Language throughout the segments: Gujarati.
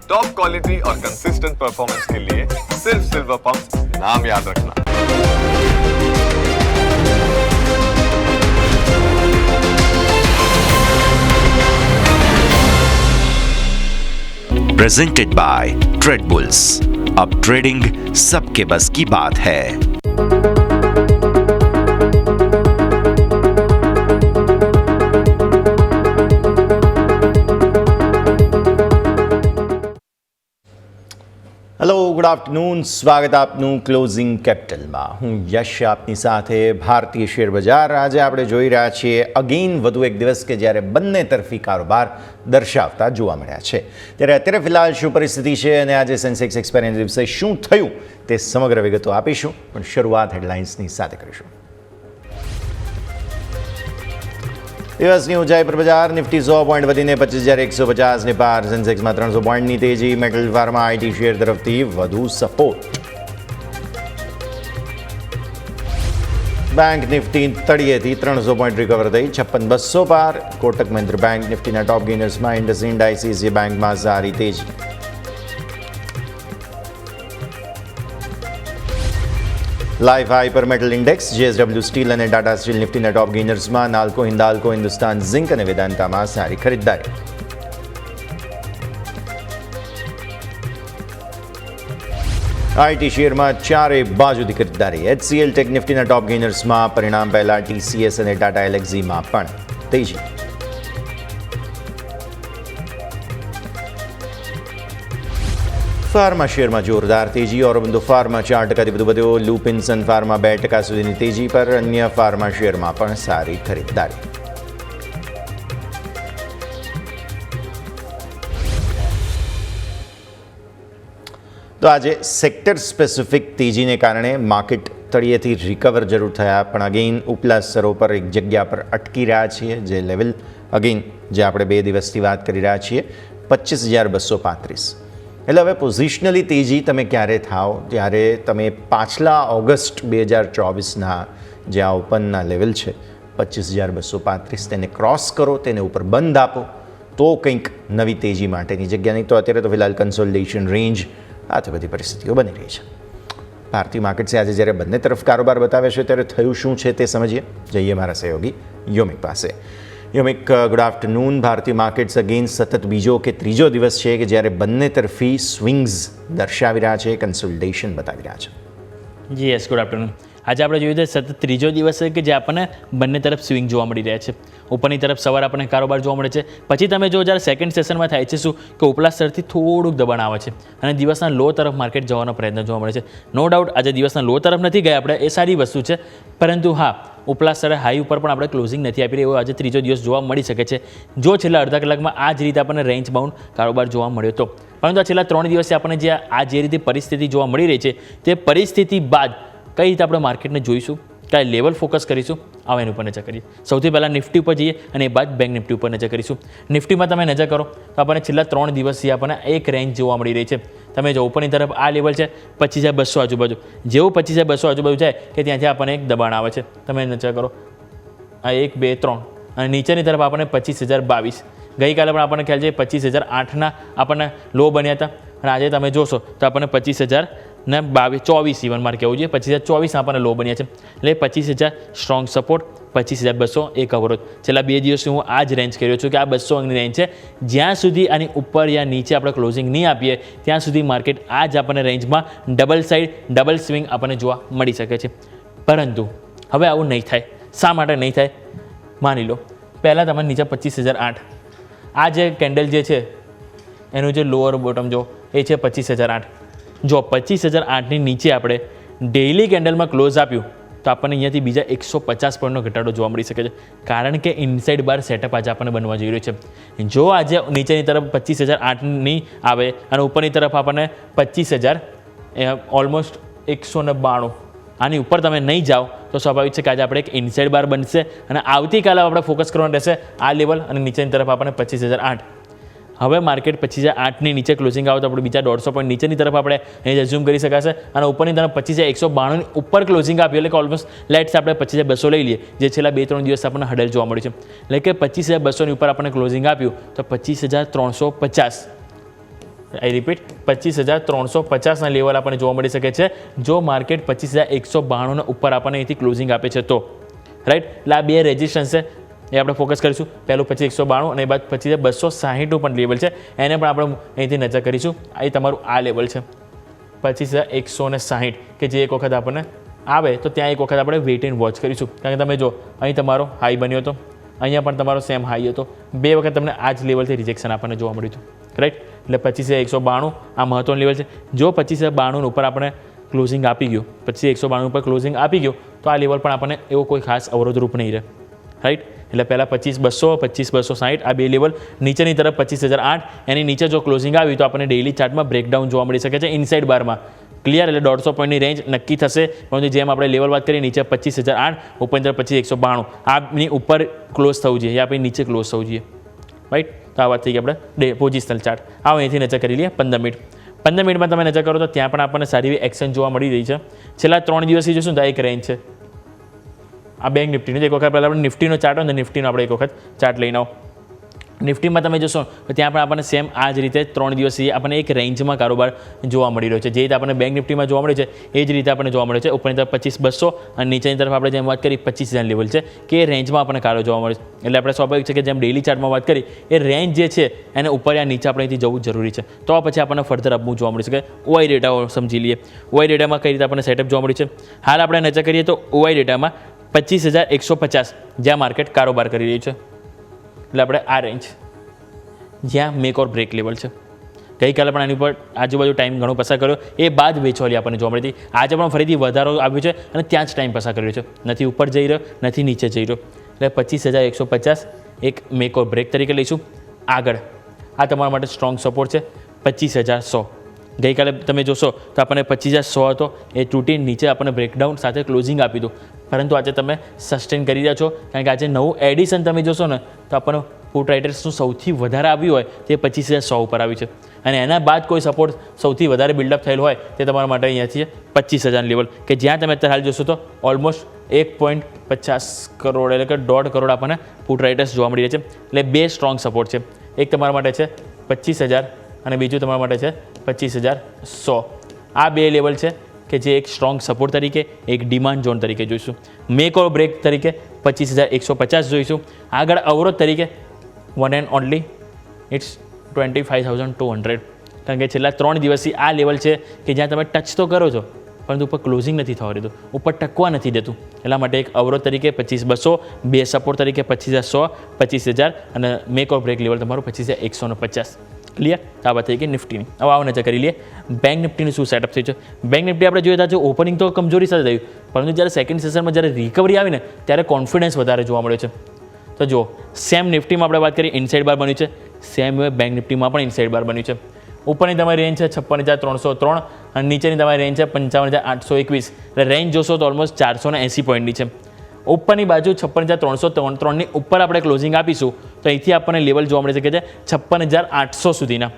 टॉप क्वालिटी और कंसिस्टेंट परफॉर्मेंस के लिए सिर्फ सिल्वर पंप नाम याद रखना। Presented by trade bulls. अब ट्रेडिंग सबके बस की बात है। Hello, good afternoon. સ્વાગત આપનું ક્લોઝિંગ કેપિટલમાં. હું યશ આપની સાથે. ભારતીય શેર બજાર આજે આપણે જોઈ રહ્યા છીએ અગેન વધુ એક દિવસ કે જ્યારે બંને તરફી કારોબાર દર્શાવતા જોવા મળ્યા છે. ત્યારે અત્યારે ફિલહાલ શું પરિસ્થિતિ છે અને આજે સેન્સેક્સ એક્સપાયરીના દિવસે શું થયું તે સમગ્ર વિગતો આપીશું, પણ શરૂઆત હેડલાઇન્સની સાથે કરીશું. દિવસની ઊંચાઈ પર બજાર. નિફ્ટી 100 પોઈન્ટ વધીને 25,150ની પાર. સેન્સેક્સમાં 300 પોઈન્ટની તેજી. મેટલ ફાર્મા આઈટી શેર તરફથી વધુ સપોર્ટ. બેંક નિફ્ટી તળિયેથી 300 પોઈન્ટ રિકવર થઈ 56,200 પાર. કોટક મહિન્દ્રા બેંક નિફ્ટીના ટોપ ગેનર્સમાં. ઇન્ડસઇન્ડ આઈસીઆઈસીઆઈ બેંકમાં સારી તેજી. લાઈફ હાઈ પર મેટલ ઇન્ડેક્સ. જેએસડબલ્યુ સ્ટીલ અને ટાટા સ્ટીલ નિફ્ટીના ટોપ ગેનર્સમાં. નાલ્કો, હિન્દાલ્કો, હિન્દુસ્તાન ઝિંક અને વેદાંતામાં સારી ખરીદદારી. આઈટી શેરમાં ચારે બાજુથી ખરીદદારી. HCl tech નિફ્ટીના top ગેનર્સમાં. પરિણામ પહેલા ટીસીએસ અને ટાટા એલેક્ઝીમાં પણ તેજી. ફાર્મા શેરમાં જોરદાર તેજી. ઓરોબિંદો ફાર્મા 4%થી વધુ વધ્યો. લુપિન સન ફાર્મા 2% સુધીની તેજી પર. અન્ય ફાર્મા શેરમાં પણ સારી ખરીદદારી. તો આજે સેક્ટર સ્પેસિફિક તેજીને કારણે માર્કેટ તળિયેથી રિકવર જરૂર થયા, પણ અગેન ઉપલા સ્તરો પર એક જગ્યા પર અટકી રહ્યા છીએ. જે લેવલ અગેન જે આપણે 2 દિવસથી વાત કરી રહ્યા છીએ 25,235. એટલે હવે પોઝિશનલી તેજી તમે ક્યારે થાઓ ત્યારે તમે પાછલા ઓગસ્ટ 2024ના જે આ ઓપનના લેવલ છે 25,235 તેને ક્રોસ કરો, તેને ઉપર બંધ આપો તો કંઈક નવી તેજી માટેની જગ્યા. નહીં તો અત્યારે તો ફિલહાલ કન્સોલિડેશન રેન્જ આ તો બધી પરિસ્થિતિઓ બની રહી છે. ભારતીય માર્કેટ્સે આજે જ્યારે બંને તરફ કારોબાર બતાવે છે ત્યારે થયું શું છે તે સમજીએ. જઈએ મારા સહયોગી યોમિક પાસે. યોમિક, ગુડ આફ્ટરનૂન. ભારતીય માર્કેટ્સ અગેન સતત બીજો કે ત્રીજો દિવસ છે કે જ્યારે બંને તરફી સ્વિંગ્સ દર્શાવી રહ્યા છે, કન્સોલિડેશન બતાવી રહ્યા છે. જી યસ, ગુડ આફ્ટરનૂન. આજે આપણે જોયું તો સતત ત્રીજો દિવસ છે કે જે આપણને બંને તરફ સ્વિંગ જોવા મળી રહ્યા છે. ઉપરની તરફ સવારે આપણને કારોબાર જોવા મળે છે, પછી તમે જો જ્યારે સેકન્ડ સેશનમાં થાય છે શું કે ઉપલા સ્તરથી થોડુંક દબાણ આવે છે અને દિવસના લો તરફ માર્કેટ જવાનો પ્રયત્ન જોવા મળે છે. નો ડાઉટ આજે દિવસના લો તરફ નથી ગયા આપણે, એ સારી વસ્તુ છે, પરંતુ હા ઉપલા સ્તરે હાઈ ઉપર પણ આપણે ક્લોઝિંગ નથી આપી રહી. એવો આજે ત્રીજો દિવસ જોવા મળી શકે છે. જો છેલ્લા અડધા કલાકમાં આ જ રીતે આપણને રેન્જ બાઉન્ડ કારોબાર જોવા મળ્યો હતો, પરંતુ આ છેલ્લા 3 દિવસથી આપણને જે રીતે પરિસ્થિતિ જોવા મળી રહી છે તે પરિસ્થિતિ બાદ કઈ રીતે આપણે માર્કેટને જોઈશું, કયા લેવલ ફોકસ કરીશું, આવા એની ઉપર નજર કરીએ. સૌથી પહેલાં નિફ્ટી ઉપર જઈએ અને એ બાદ બેંક નિફ્ટી ઉપર નજર કરીશું. નિફ્ટીમાં તમે નજર કરો તો આપણને છેલ્લા 3 દિવસથી આપણને એક રેન્જ જોવા મળી રહી છે. તમે જો ઉપરની તરફ આ લેવલ છે 25,200 આજુબાજુ. જેવું 25,200 આજુબાજુ જાય કે ત્યાંથી આપણને એક દબાણ આવે છે. તમે નજર કરો આ 1, 2, 3 અને નીચેની તરફ આપણને 25,022. ગઈકાલે પણ આપણને ખ્યાલ છે 25,008ના આપણને લો બન્યા હતા અને આજે તમે જોશો તો આપણને 25,024 ઇવન મારે કહેવું જોઈએ 25,024 આપણને લો બન્યા છે. એટલે 25,000 સ્ટ્રોંગ સપોર્ટ, 25,200 એક અવરોધ. છેલ્લા 2 દિવસથી હું આ જ રેન્જ કર્યો છું કે આ 200ની રેન્જ છે. જ્યાં સુધી આની ઉપર યા નીચે આપણે ક્લોઝિંગ નહીં આપીએ ત્યાં સુધી માર્કેટ આ જ આપણને રેન્જમાં ડબલ સાઇડ ડબલ સ્વિંગ આપણને જોવા મળી શકે છે. પરંતુ હવે આવું નહીં થાય. શા માટે નહીં થાય? માની લો પહેલાં તમે નીચે 25,008, આ જે કેન્ડલ જે છે એનું જે લોઅર બોટમ જો એ છે 25,008. જો 25,008ની નીચે આપણે ડેઇલી કેન્ડલમાં ક્લોઝ આપ્યું તો આપણને અહીંયાથી બીજા 150 પોઈન્ટનો ઘટાડો જોવા મળી શકે છે, કારણ કે ઇનસાઇડ બાર સેટઅપ આજે આપણને બનવા જઈ રહ્યું છે. જો આજે નીચેની તરફ 25,008ની આવે અને ઉપરની તરફ આપણને 25,000 ઓલમોસ્ટ 192 આની ઉપર તમે નહીં જાઓ તો સ્વાભાવિક છે કે આજે આપણે એક ઇનસાઇડ બાર બનશે અને આવતીકાલે આપણે ફોકસ કરવાનું રહેશે આ લેવલ અને નીચેની તરફ આપણને 25,008. હવે માર્કેટ 25,008ની નીચે ક્લોઝિંગ આવે તો આપણે બીજા 150 પોઈન્ટ નીચેની તરફ આપણે અહીં ઝૂમ કરી શકાશે અને ઉપરની તરફ 25,192ની ઉપર ક્લોઝિંગ આપ્યું એટલે કે ઓલમોસ્ટ લેટ્સ આપણે 25,200 લઈ લઈએ, જે છેલ્લા 2-3 દિવસ આપણને હડલ જોવા મળ્યું છે. એટલે કે 25,200ની ઉપર આપણને ક્લોઝિંગ આપ્યું તો 25,350 આઈ રિપીટ 25,350ના લેવલ આપણને જોવા મળી શકે છે જો માર્કેટ 25,192ના ઉપર આપણને અહીંથી ક્લોઝિંગ આપે છે તો રાઈટ. એટલે આ બે રેઝિસ્ટન્સ છે એ આપણે ફોકસ કરીશું. પહેલું 25,192 અને એ બાદ 25,260નું પણ લેવલ છે એને પણ આપણે અહીંથી નજર કરીશું. એ તમારું આ લેવલ છે 25,160 કે જે એક વખત આપણને આવે તો ત્યાં એક વખત આપણે વેઇટ એન્ડ વોચ કરીશું. કારણ કે તમે જો અહીં તમારો હાઈ બન્યો હતો, અહીંયા પણ તમારો સેમ હાઈ હતો, બે વખત તમને આ જ લેવલથી રિજેક્શન આપણને જોવા મળ્યું હતું રાઈટ. એટલે 25,192 આ મહત્વનું લેવલ છે. જો 25,192 ઉપર આપણે ક્લોઝિંગ આપી ગયું, 25,192 ઉપર ક્લોઝિંગ આપી ગયું તો આ લેવલ પણ આપણને એવો કોઈ ખાસ અવરોધરૂપ નહીં રહે રાઈટ. એટલે પહેલાં 25,200 25,260 આ બે લેવલ, નીચેની તરફ 25,008 એની નીચે જો ક્લોઝિંગ આવ્યું તો આપણને ડેઇલી ચાર્ટમાં બ્રેકડાઉન જોવા મળી શકે છે ઇનસાઇડ બારમાં. ક્લિયર. એટલે 150 પોઈન્ટની રેન્જ નક્કી થશે. પરંતુ જેમ આપણે લેવલ વાત કરીએ નીચે 25,008 ઉપર 25,192 આની ઉપર ક્લોઝ થવું જોઈએ, આપણી નીચે ક્લોઝ થવું જોઈએ રાઈટ. તો આ વાત થઈ ગઈ આપણે પોઝિશનલ ચાર્ટ. આવો અહીંથી નજર કરી લઈએ 15 મિનિટ. 15 મિનિટમાં તમે નજર કરો તો ત્યાં પણ આપણને સારી એવી એક્શન જોવા મળી રહી છે. છેલ્લા 3 દિવસથી જોશું તો એક રેન્જ છે આ બેંક નિફ્ટીનો. એક વખત પહેલાં આપણે નિફ્ટીનો ચાર્ટ હોય ને નિફ્ટીનો આપણે એક વખત ચાર્ટ લઈને આવો. નિફ્ટીમાં તમે જોશો તો ત્યાં પણ આપણને સેમ આ જ રીતે 3 દિવસથી આપણને એક રેન્જમાં કારોબાર જોવા મળી રહ્યો છે. જે રીતે આપણને બેંક નિફ્ટીમાં જોવા મળે છે એ જ રીતે આપણને જોવા મળે છે. ઉપરની તરફ 25,200 અને નીચેની તરફ આપણે જેમ વાત કરી 25,000 લેવલ છે કે એ રેન્જમાં આપણને કારો જોવા મળે છે. એટલે આપણે સ્વાભાવિક છે કે જેમ ડેઇલી ચાર્ટમાં વાત કરી એ રેન્જ જે છે એને ઉપર યા નીચે આપણે અહીંથી જવું જરૂરી છે. તો પછી આપણને ફર્ધર અપમૂવ જોવા મળી શકે. ઓઆઈ ડેટા સમજી લઈએ. ઓઆઈ ડેટામાં કઈ રીતે આપણને સેટઅપ જોવા મળ્યું છે. હાલ આપણે નજર કરીએ તો ઓઆઈ ડેટામાં 25,150 જ્યાં માર્કેટ કારોબાર કરી રહ્યું છે. એટલે આપણે આ રેન્જ જ્યાં મેક ઓર બ્રેક લેવલ છે. ગઈકાલે પણ આની ઉપર આજુબાજુ ટાઈમ ઘણો પસાર કર્યો, એ બાદ વેચવાલી આપણને જોવા મળી હતી. આજે પણ ફરીથી વધારો આવ્યો છે અને ત્યાં જ ટાઈમ પસાર કર્યો છે. નથી ઉપર જઈ રહ્યો, નથી નીચે જઈ રહ્યો. એટલે 25,150 એક મેક ઓર બ્રેક તરીકે લઈશું. આગળ આ તમારા માટે સ્ટ્રોંગ સપોર્ટ છે 25,100. ગઈકાલે તમે જોશો તો આપણને 25,100 હતો, એ તૂટી નીચે આપણને બ્રેકડાઉન સાથે ક્લોઝિંગ આપી હતું. પરંતુ આજે તમે સસ્ટેન કરી રહ્યા છો કારણ કે આજે નવું એડિશન તમે જોશો ને તો આપણને પુટ રાઇટર્સનું સૌથી વધારે આવ્યું હોય તે 25,100 ઉપર આવ્યું છે. અને એના બાદ કોઈ સપોર્ટ સૌથી વધારે બિલ્ડઅપ થયેલ હોય તે તમારા માટે અહીંયાથી 25,000 લેવલ કે જ્યાં તમે અત્યારે હાલ જોશો તો ઓલમોસ્ટ 1.50 કરોડ એટલે કે 1.5 કરોડ આપણને પુટ રાઇટર્સ જોવા મળી રહ્યા છે. એટલે બે સ્ટ્રોંગ સપોર્ટ છે. એક તમારા માટે છે 25,000 અને બીજું તમારા માટે છે 25,100. આ બે લેવલ છે કે જે એક સ્ટ્રોંગ સપોર્ટ તરીકે એક ડિમાન્ડ ઝોન તરીકે જોઈશું. મેક ઓર બ્રેક તરીકે 25,150 જોઈશું. આગળ અવરોધ તરીકે વન એન્ડ ઓનલી ઇટ્સ 25,200. કારણ કે છેલ્લા 3 દિવસથી આ લેવલ છે કે જ્યાં તમે ટચ તો કરો છો પરંતુ ઉપર ક્લોઝિંગ નથી થવા દેતું, ઉપર ટકવા નથી દેતું. એટલા માટે એક અવરોધ તરીકે 25,200, બે સપોર્ટ તરીકે 25,100, 25,000 અને મેક ઓર બ્રેક લેવલ તમારું 25,150. ક્લિયર. તો આ વાત થઈ ગઈ નિફ્ટીની. હવે આવો નજર કરી લઈએ બેંક નિફ્ટીનું શું સેટઅપ થયું છે. બેંક નિફ્ટી આપણે જોઈએ તો ઓપનિંગ તો કમજોરી સાથે થયું, પરંતુ જ્યારે સેકન્ડ સેશનમાં જ્યારે રિકવરી આવી ને ત્યારે કોન્ફિડન્સ વધારે જોવા મળ્યો છે. તો જો સેમ નિફ્ટીમાં આપણે વાત કરીએ ઇનસાઇડ બાર બન્યું છે, સેમ વે બેંક નિફ્ટીમાં પણ ઇનસાઇડ બાર બન્યું છે. ઉપરની તમારી રેન્જ છે 56,303 અને નીચેની તમારી રેન્જ છે 55,821. એટલે રેન્જ જોશો તો ઓલમોસ્ટ 480 પોઈન્ટની છે. ઉપરની બાજુ 56,303ની ઉપર આપણે ક્લોઝિંગ આપીશું તો અહીંથી આપણને લેવલ જોવા મળી શકે છે 56,800 સુધીના.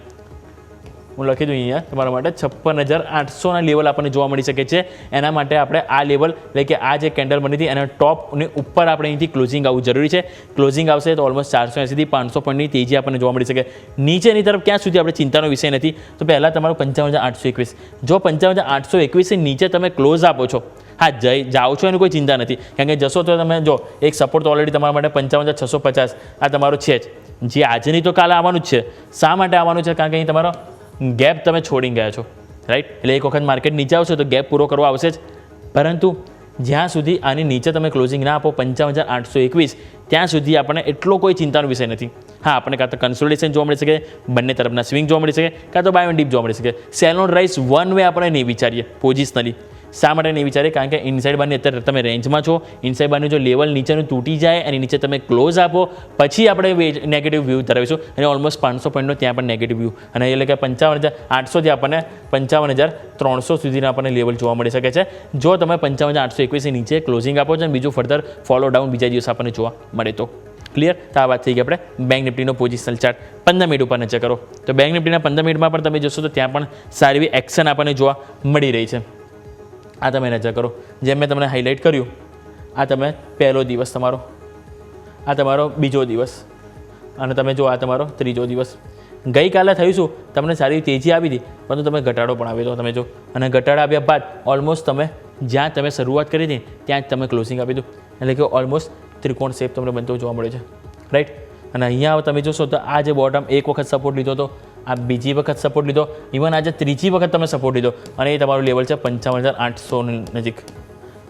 હું લખી દઉં અહીંયા તમારા માટે 56,800ના લેવલ આપણને જોવા મળી શકે છે. એના માટે આપણે આ લેવલ એટલે કે આ જે કેન્ડલ બની હતી એના ટોપની ઉપર આપણે અહીંથી ક્લોઝિંગ આવવું જરૂરી છે. ક્લોઝિંગ આવશે તો ઓલમોસ્ટ 480થી 500 પોઈન્ટની તેજી આપણને જોવા મળી શકે. નીચેની તરફ ક્યાં સુધી આપણે ચિંતાનો વિષય નથી. તો પહેલાં તમારું 55,821. જો 55,821 નીચે તમે ક્લોઝ આપો છો, હા જાઓ છો એની કોઈ ચિંતા નથી. કારણ કે જશો તો તમે જો એક સપોર્ટ તો ઓલરેડી તમારા માટે 55,650 આ તમારો છે જ, જે આજે નહીં તો કાલે આવવાનું જ છે. શા માટે આવવાનું છે? કારણ કે અહીં તમારો ગેપ તમે છોડી ગયા છો રાઈટ. એટલે એક વખત માર્કેટ નીચે આવશે તો ગેપ પૂરો કરવા આવશે જ. પરંતુ જ્યાં સુધી આની નીચે તમે ક્લોઝિંગ ના આપો 55,821 ત્યાં સુધી આપણને એટલો કોઈ ચિંતાનો વિષય નથી. હા, આપણને કાં તો કન્સોલિડેશન જોવા મળી શકે, બંને તરફના સ્વિંગ જોવા મળી શકે, કાં તો બાય એન્ડ ડીપ જોવા મળી શકે. Cell on rise one way આપણે નહીં વિચારીએ પોઝિશનલી. શા માટે નહીં વિચારીએ? કારણ કે ઇનસાઇડ બારની અત્યારે તમે રેન્જમાં છો. ઇનસાઇડ બારનું જો લેવલ નીચેનું તૂટી જાય અને નીચે તમે ક્લોઝ આપો પછી આપણે નેગેટિવ વ્યૂ ધરાવીશું અને ઓલમોસ્ટ 500 પોઈન્ટનો ત્યાં પણ નેગેટિવ વ્યૂ અને એટલે કે 55,800થી આપણને 55,300 સુધીના આપણને લેવલ જોવા મળી શકે છે જો તમે 55,821 નીચે ક્લોઝિંગ આપો છો અને બીજું ફર્ધર ફોલો ડાઉન બીજા દિવસ આપણને જોવા મળે તો. ક્લિયર. તો આ વાત થઈ ગઈ આપણે બેંક નિફ્ટીનો પોઝિશનલ ચાર્ટ. 15 મિનિટ ઉપર નજર કરો તો બેંક નિફ્ટીના 15 મિનિટમાં પણ તમે જોશો તો ત્યાં પણ સારી એવી એક્શન આપણને જોવા મળી રહી છે. આ તમે નજર કરો, જેમ મેં તમને હાઇલાઇટ કર્યું, આ તમે પહેલો દિવસ તમારો, આ તમારો બીજો દિવસ અને તમે જો આ તમારો ત્રીજો દિવસ. ગઈકાલે થયું શું, તમને સારી તેજી આવી હતી પરંતુ તમે ઘટાડો પણ આવ્યો હતો તમે જો, અને ઘટાડા આવ્યા બાદ ઓલમોસ્ટ તમે જ્યાં તમે શરૂઆત કરી હતી ત્યાં જ તમે ક્લોઝિંગ આપ્યું હતું, એટલે કે ઓલમોસ્ટ ત્રિકોણ શેપ તમને બનતો જોવા મળે છે, રાઈટ. અને અહીંયા તમે જોશો તો આ જે બોટમ એક વખત સપોર્ટ લીધો હતો, આ બીજી વખત સપોર્ટ લીધો, ઇવન આજે ત્રીજી વખત તમે સપોર્ટ લીધો, અને એ તમારું લેવલ છે 55,800 નજીક.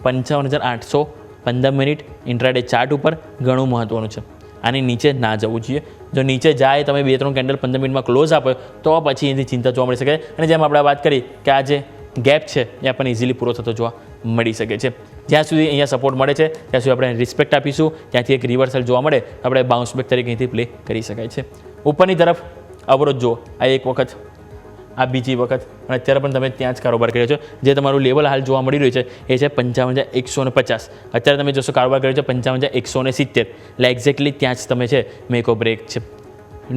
55,800 15 મિનિટ ઇન્ટ્રાડે ચાર્ટ ઉપર ઘણું મહત્વનું છે. આની નીચે ના જવું જોઈએ. જો નીચે જાય તમે 2-3 કેન્ડલ 15 મિનિટમાં ક્લોઝ આપો તો પછી એની ચિંતા જોવા મળી શકે. અને જેમ આપણે વાત કરી કે આ જે ગેપ છે એ આપણને ઇઝીલી પૂરો થતો જોવા મળી શકે છે. જ્યાં સુધી અહીંયા સપોર્ટ મળે છે ત્યાં સુધી આપણે રિસ્પેક્ટ આપીશું, ત્યાંથી એક રિવર્સલ જોવા મળે આપણે બાઉન્સ બેક તરીકે અહીંથી પ્લે કરી શકાય છે. ઉપરની તરફ અવરોધ જુઓ, આ એક વખત, આ બીજી વખત, અને અત્યારે પણ તમે ત્યાં જ કારોબાર કર્યો છો. જે તમારું લેવલ હાલ જોવા મળી રહ્યું છે એ છે 55,150. અત્યારે તમે જોશો કારોબાર કર્યો છે 55,170, એટલે એક્ઝેક્ટલી ત્યાં જ તમે છે મેકો બ્રેક છે.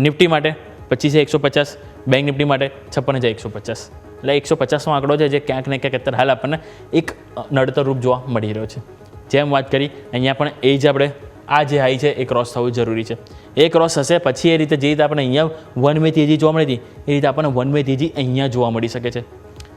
નિફ્ટી માટે 25,150, બેંક નિફ્ટી માટે 56,150, એટલે 150નો આંકડો છે જે ક્યાંક ને ક્યાંક અત્યારે હાલ આપણને એક નડતર રૂપ જોવા મળી રહ્યો છે. જેમ વાત કરી અહીંયા પણ એ જ આપણે આ જે હાઈ છે એ ક્રોસ થવું જરૂરી છે. એ ક્રોસ હશે પછી એ રીતે જે રીતે આપણે અહીંયા વન વે તેજી જોવા મળી હતી એ રીતે આપણને વન વે તેજી અહીંયા જોવા મળી શકે છે.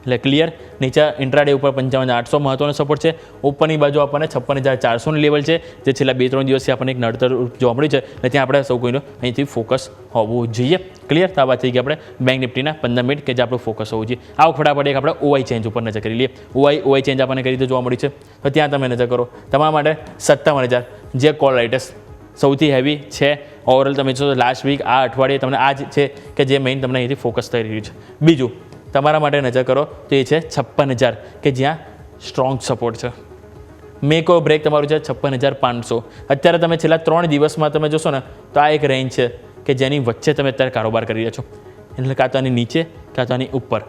એટલે ક્લિયર. નીચે ઇન્ટ્રાડે ઉપર 55,800 મહત્વનો સપોર્ટ છે, ઉપરની બાજુ આપણને 56,400નું લેવલ છે જે છેલ્લા 2-3 દિવસથી આપણને એક નડતર જોવા મળ્યું છે, એટલે ત્યાં આપણે સૌ કોઈનો અહીંથી ફોકસ હોવું જોઈએ. ક્લિયર. તો આ વાત થઈ ગઈ આપણે બેંક નિફ્ટીના 15 મિનિટ કે જે આપણું ફોકસ હોવું જોઈએ. આવો ફટાફટ એક આપણે ઓવાઈ ચેન્જ ઉપર નજર કરી લઈએ. ઓવાઈ ચેન્જ આપણને કઈ રીતે જોવા મળી છે તો ત્યાં તમે નજર કરો. તમારા માટે 57,000 જે કોલ રાઇટર્સ સૌથી હેવી છે ઓવરઓલ. તમે જો લાસ્ટ વીક આ અઠવાડિયે તમને આ જ છે કે જે મેઇન તમને અહીંથી ફોકસ થઈ રહ્યું છે. બીજું તમારા માટે નજર કરો તો એ છે 56,000 કે જ્યાં સ્ટ્રોંગ સપોર્ટ છે. મેકો બ્રેક તમારું છે 56,500. અત્યારે તમે છેલ્લા 3 દિવસમાં તમે જોશો ને તો આ એક રેન્જ છે કે જેની વચ્ચે તમે અત્યારે કારોબાર કરી રહ્યા છો, એટલે કાં તો આની નીચે કાં તો આની ઉપર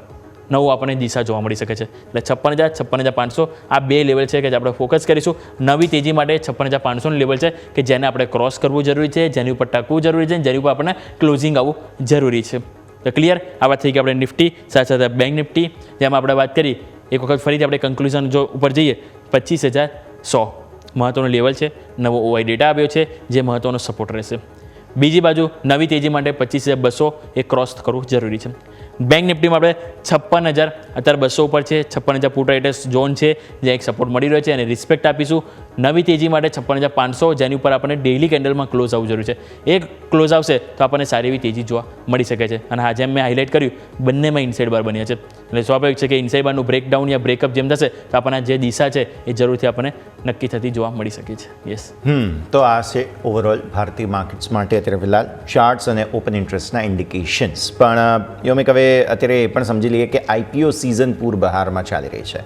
નવું આપણને દિશા જોવા મળી શકે છે. એટલે 56,000 56,500 આ બે લેવલ છે કે જે આપણે ફોકસ કરીશું. નવી તેજી માટે 56,500નું લેવલ છે કે જેને આપણે ક્રોસ કરવું જરૂરી છે, જેની ઉપર ટકવું જરૂરી છે, જેની ઉપર આપણને ક્લોઝિંગ આવવું જરૂરી છે. તો ક્લિયર. આ વાત થઈ કે આપણે નિફ્ટી સાથે સાથે બેંક નિફ્ટી જેમાં આપણે વાત કરી એક વખત ફરીથી આપણે કન્ક્લુઝન જો ઉપર જઈએ 25,100 મહત્વનો લેવલ છે. નવો ઓવાઈ ડેટા આવ્યો છે જે મહત્વનો સપોર્ટ રહેશે. બીજી બાજુ નવી તેજી માટે 25,200 એ ક્રોસ કરવું જરૂરી છે. બેંક નિફ્ટીમાં આપણે 56,000 અત્યારે 200 ઉપર છે. 56,000 પુટ રાઇટર્સ ઝોન છે જે એક સપોર્ટ મળી રહ્યો છે અને રિસ્પેક્ટ આપીશું. નવી તેજી માટે 56,500 જેની ઉપર આપણને ડેઇલી કેન્ડલમાં ક્લોઝ આવવું જરૂરી છે. એક ક્લોઝ આવશે તો આપણને સારી એવી તેજી જોવા મળી શકે છે. અને હા, જેમ મેં હાઇલાઇટ કર્યું બંનેમાં ઇનસાઇડ બાર બન્યા છે, એટલે સ્વાભાવિક છે કે ઇનસાઇડ બારનું બ્રેકડાઉન યા બ્રેકઅપ જેમ થશે તો આપણને જે દિશા છે એ જરૂરથી આપણને નક્કી થતી જોવા મળી શકે છે. યસ. તો આ છે ઓવરઓલ ભારતીય માર્કેટ્સ માટે અત્યારે ફિલહાલ ચાર્ટ્સ અને ઓપન ઇન્ટરેસ્ટના ઇન્ડિકેશન્સ. પણ યોમિક હવે અત્યારે એ પણ સમજી લઈએ કે આઈપીઓ સિઝન પૂર બહારમાં ચાલી રહી છે.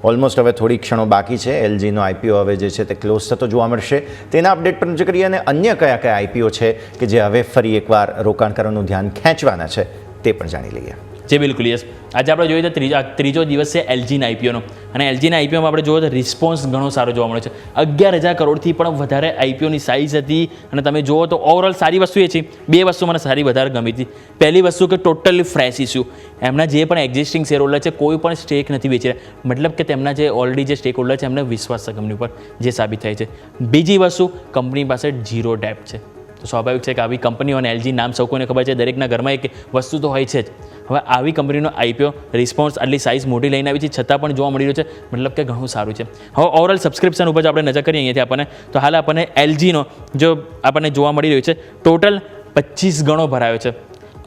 ઓલમોસ્ટ હવે થોડી ક્ષણો બાકી છે. એલજીનો આઈપીઓ હવે જે છે તે ક્લોઝ થતો જોવા મળશે. તેના અપડેટ પર નજર કરીએ અને અન્ય કયા કયા આઈપીઓ છે કે જે હવે ફરી એકવાર રોકાણકારોનું ધ્યાન ખેંચવાના છે તે પણ જાણી લઈએ. જે બિલકુલ યસ. આજે આપણે જોઈએ તો ત્રીજો દિવસ છે એલજીના આઈપીઓનો, અને એલજીના આઈપીઓમાં આપણે જોઈએ તો રિસ્પોન્સ ઘણો સારો જોવા મળે છે. 11,000 કરોડથી પણ વધારે આઈપીઓની સાઇઝ હતી. અને તમે જુઓ તો ઓવરઓલ સારી વસ્તુ એ છે, બે વસ્તુ મને સારી વધારે ગમી હતી. પહેલી વસ્તુ કે ટોટલી ફ્રેશ ઇસ્યુ. એમના જે પણ એક્ઝિસ્ટિંગ શેર હોલ્ડર છે કોઈ પણ સ્ટેક નથી વેચી રહ્યા, મતલબ કે તેમના જે ઓલરેડી જે સ્ટેક હોલ્ડર છે એમને વિશ્વાસ છે કંપની ઉપર, જે સાબિત થાય છે. બીજી વસ્તુ, કંપની પાસે 0 ડેપ્ટ છે. તો સ્વાભાવિક છે કે આવી કંપનીઓ અને એલજી નામ સૌ કોઈને ખબર છે, દરેકના ઘરમાં એક વસ્તુ તો હોય છે જ. હવે આવી કંપનીનો આઈપીઓ રિસ્પોન્સ આટલી સાઇઝ મોટી લઈને આવી છે છતાં પણ જોવા મળી રહ્યું છે, મતલબ કે ઘણું સારું છે. હવે ઓવરઓલ સબસ્ક્રિપ્શન ઉપર આપણે નજર કરીએ અહીંયાથી આપણને તો હાલ આપણને એલજીનો જો આપણને જોવા મળી રહ્યું છે ટોટલ 25 ગણો ભરાયો છે.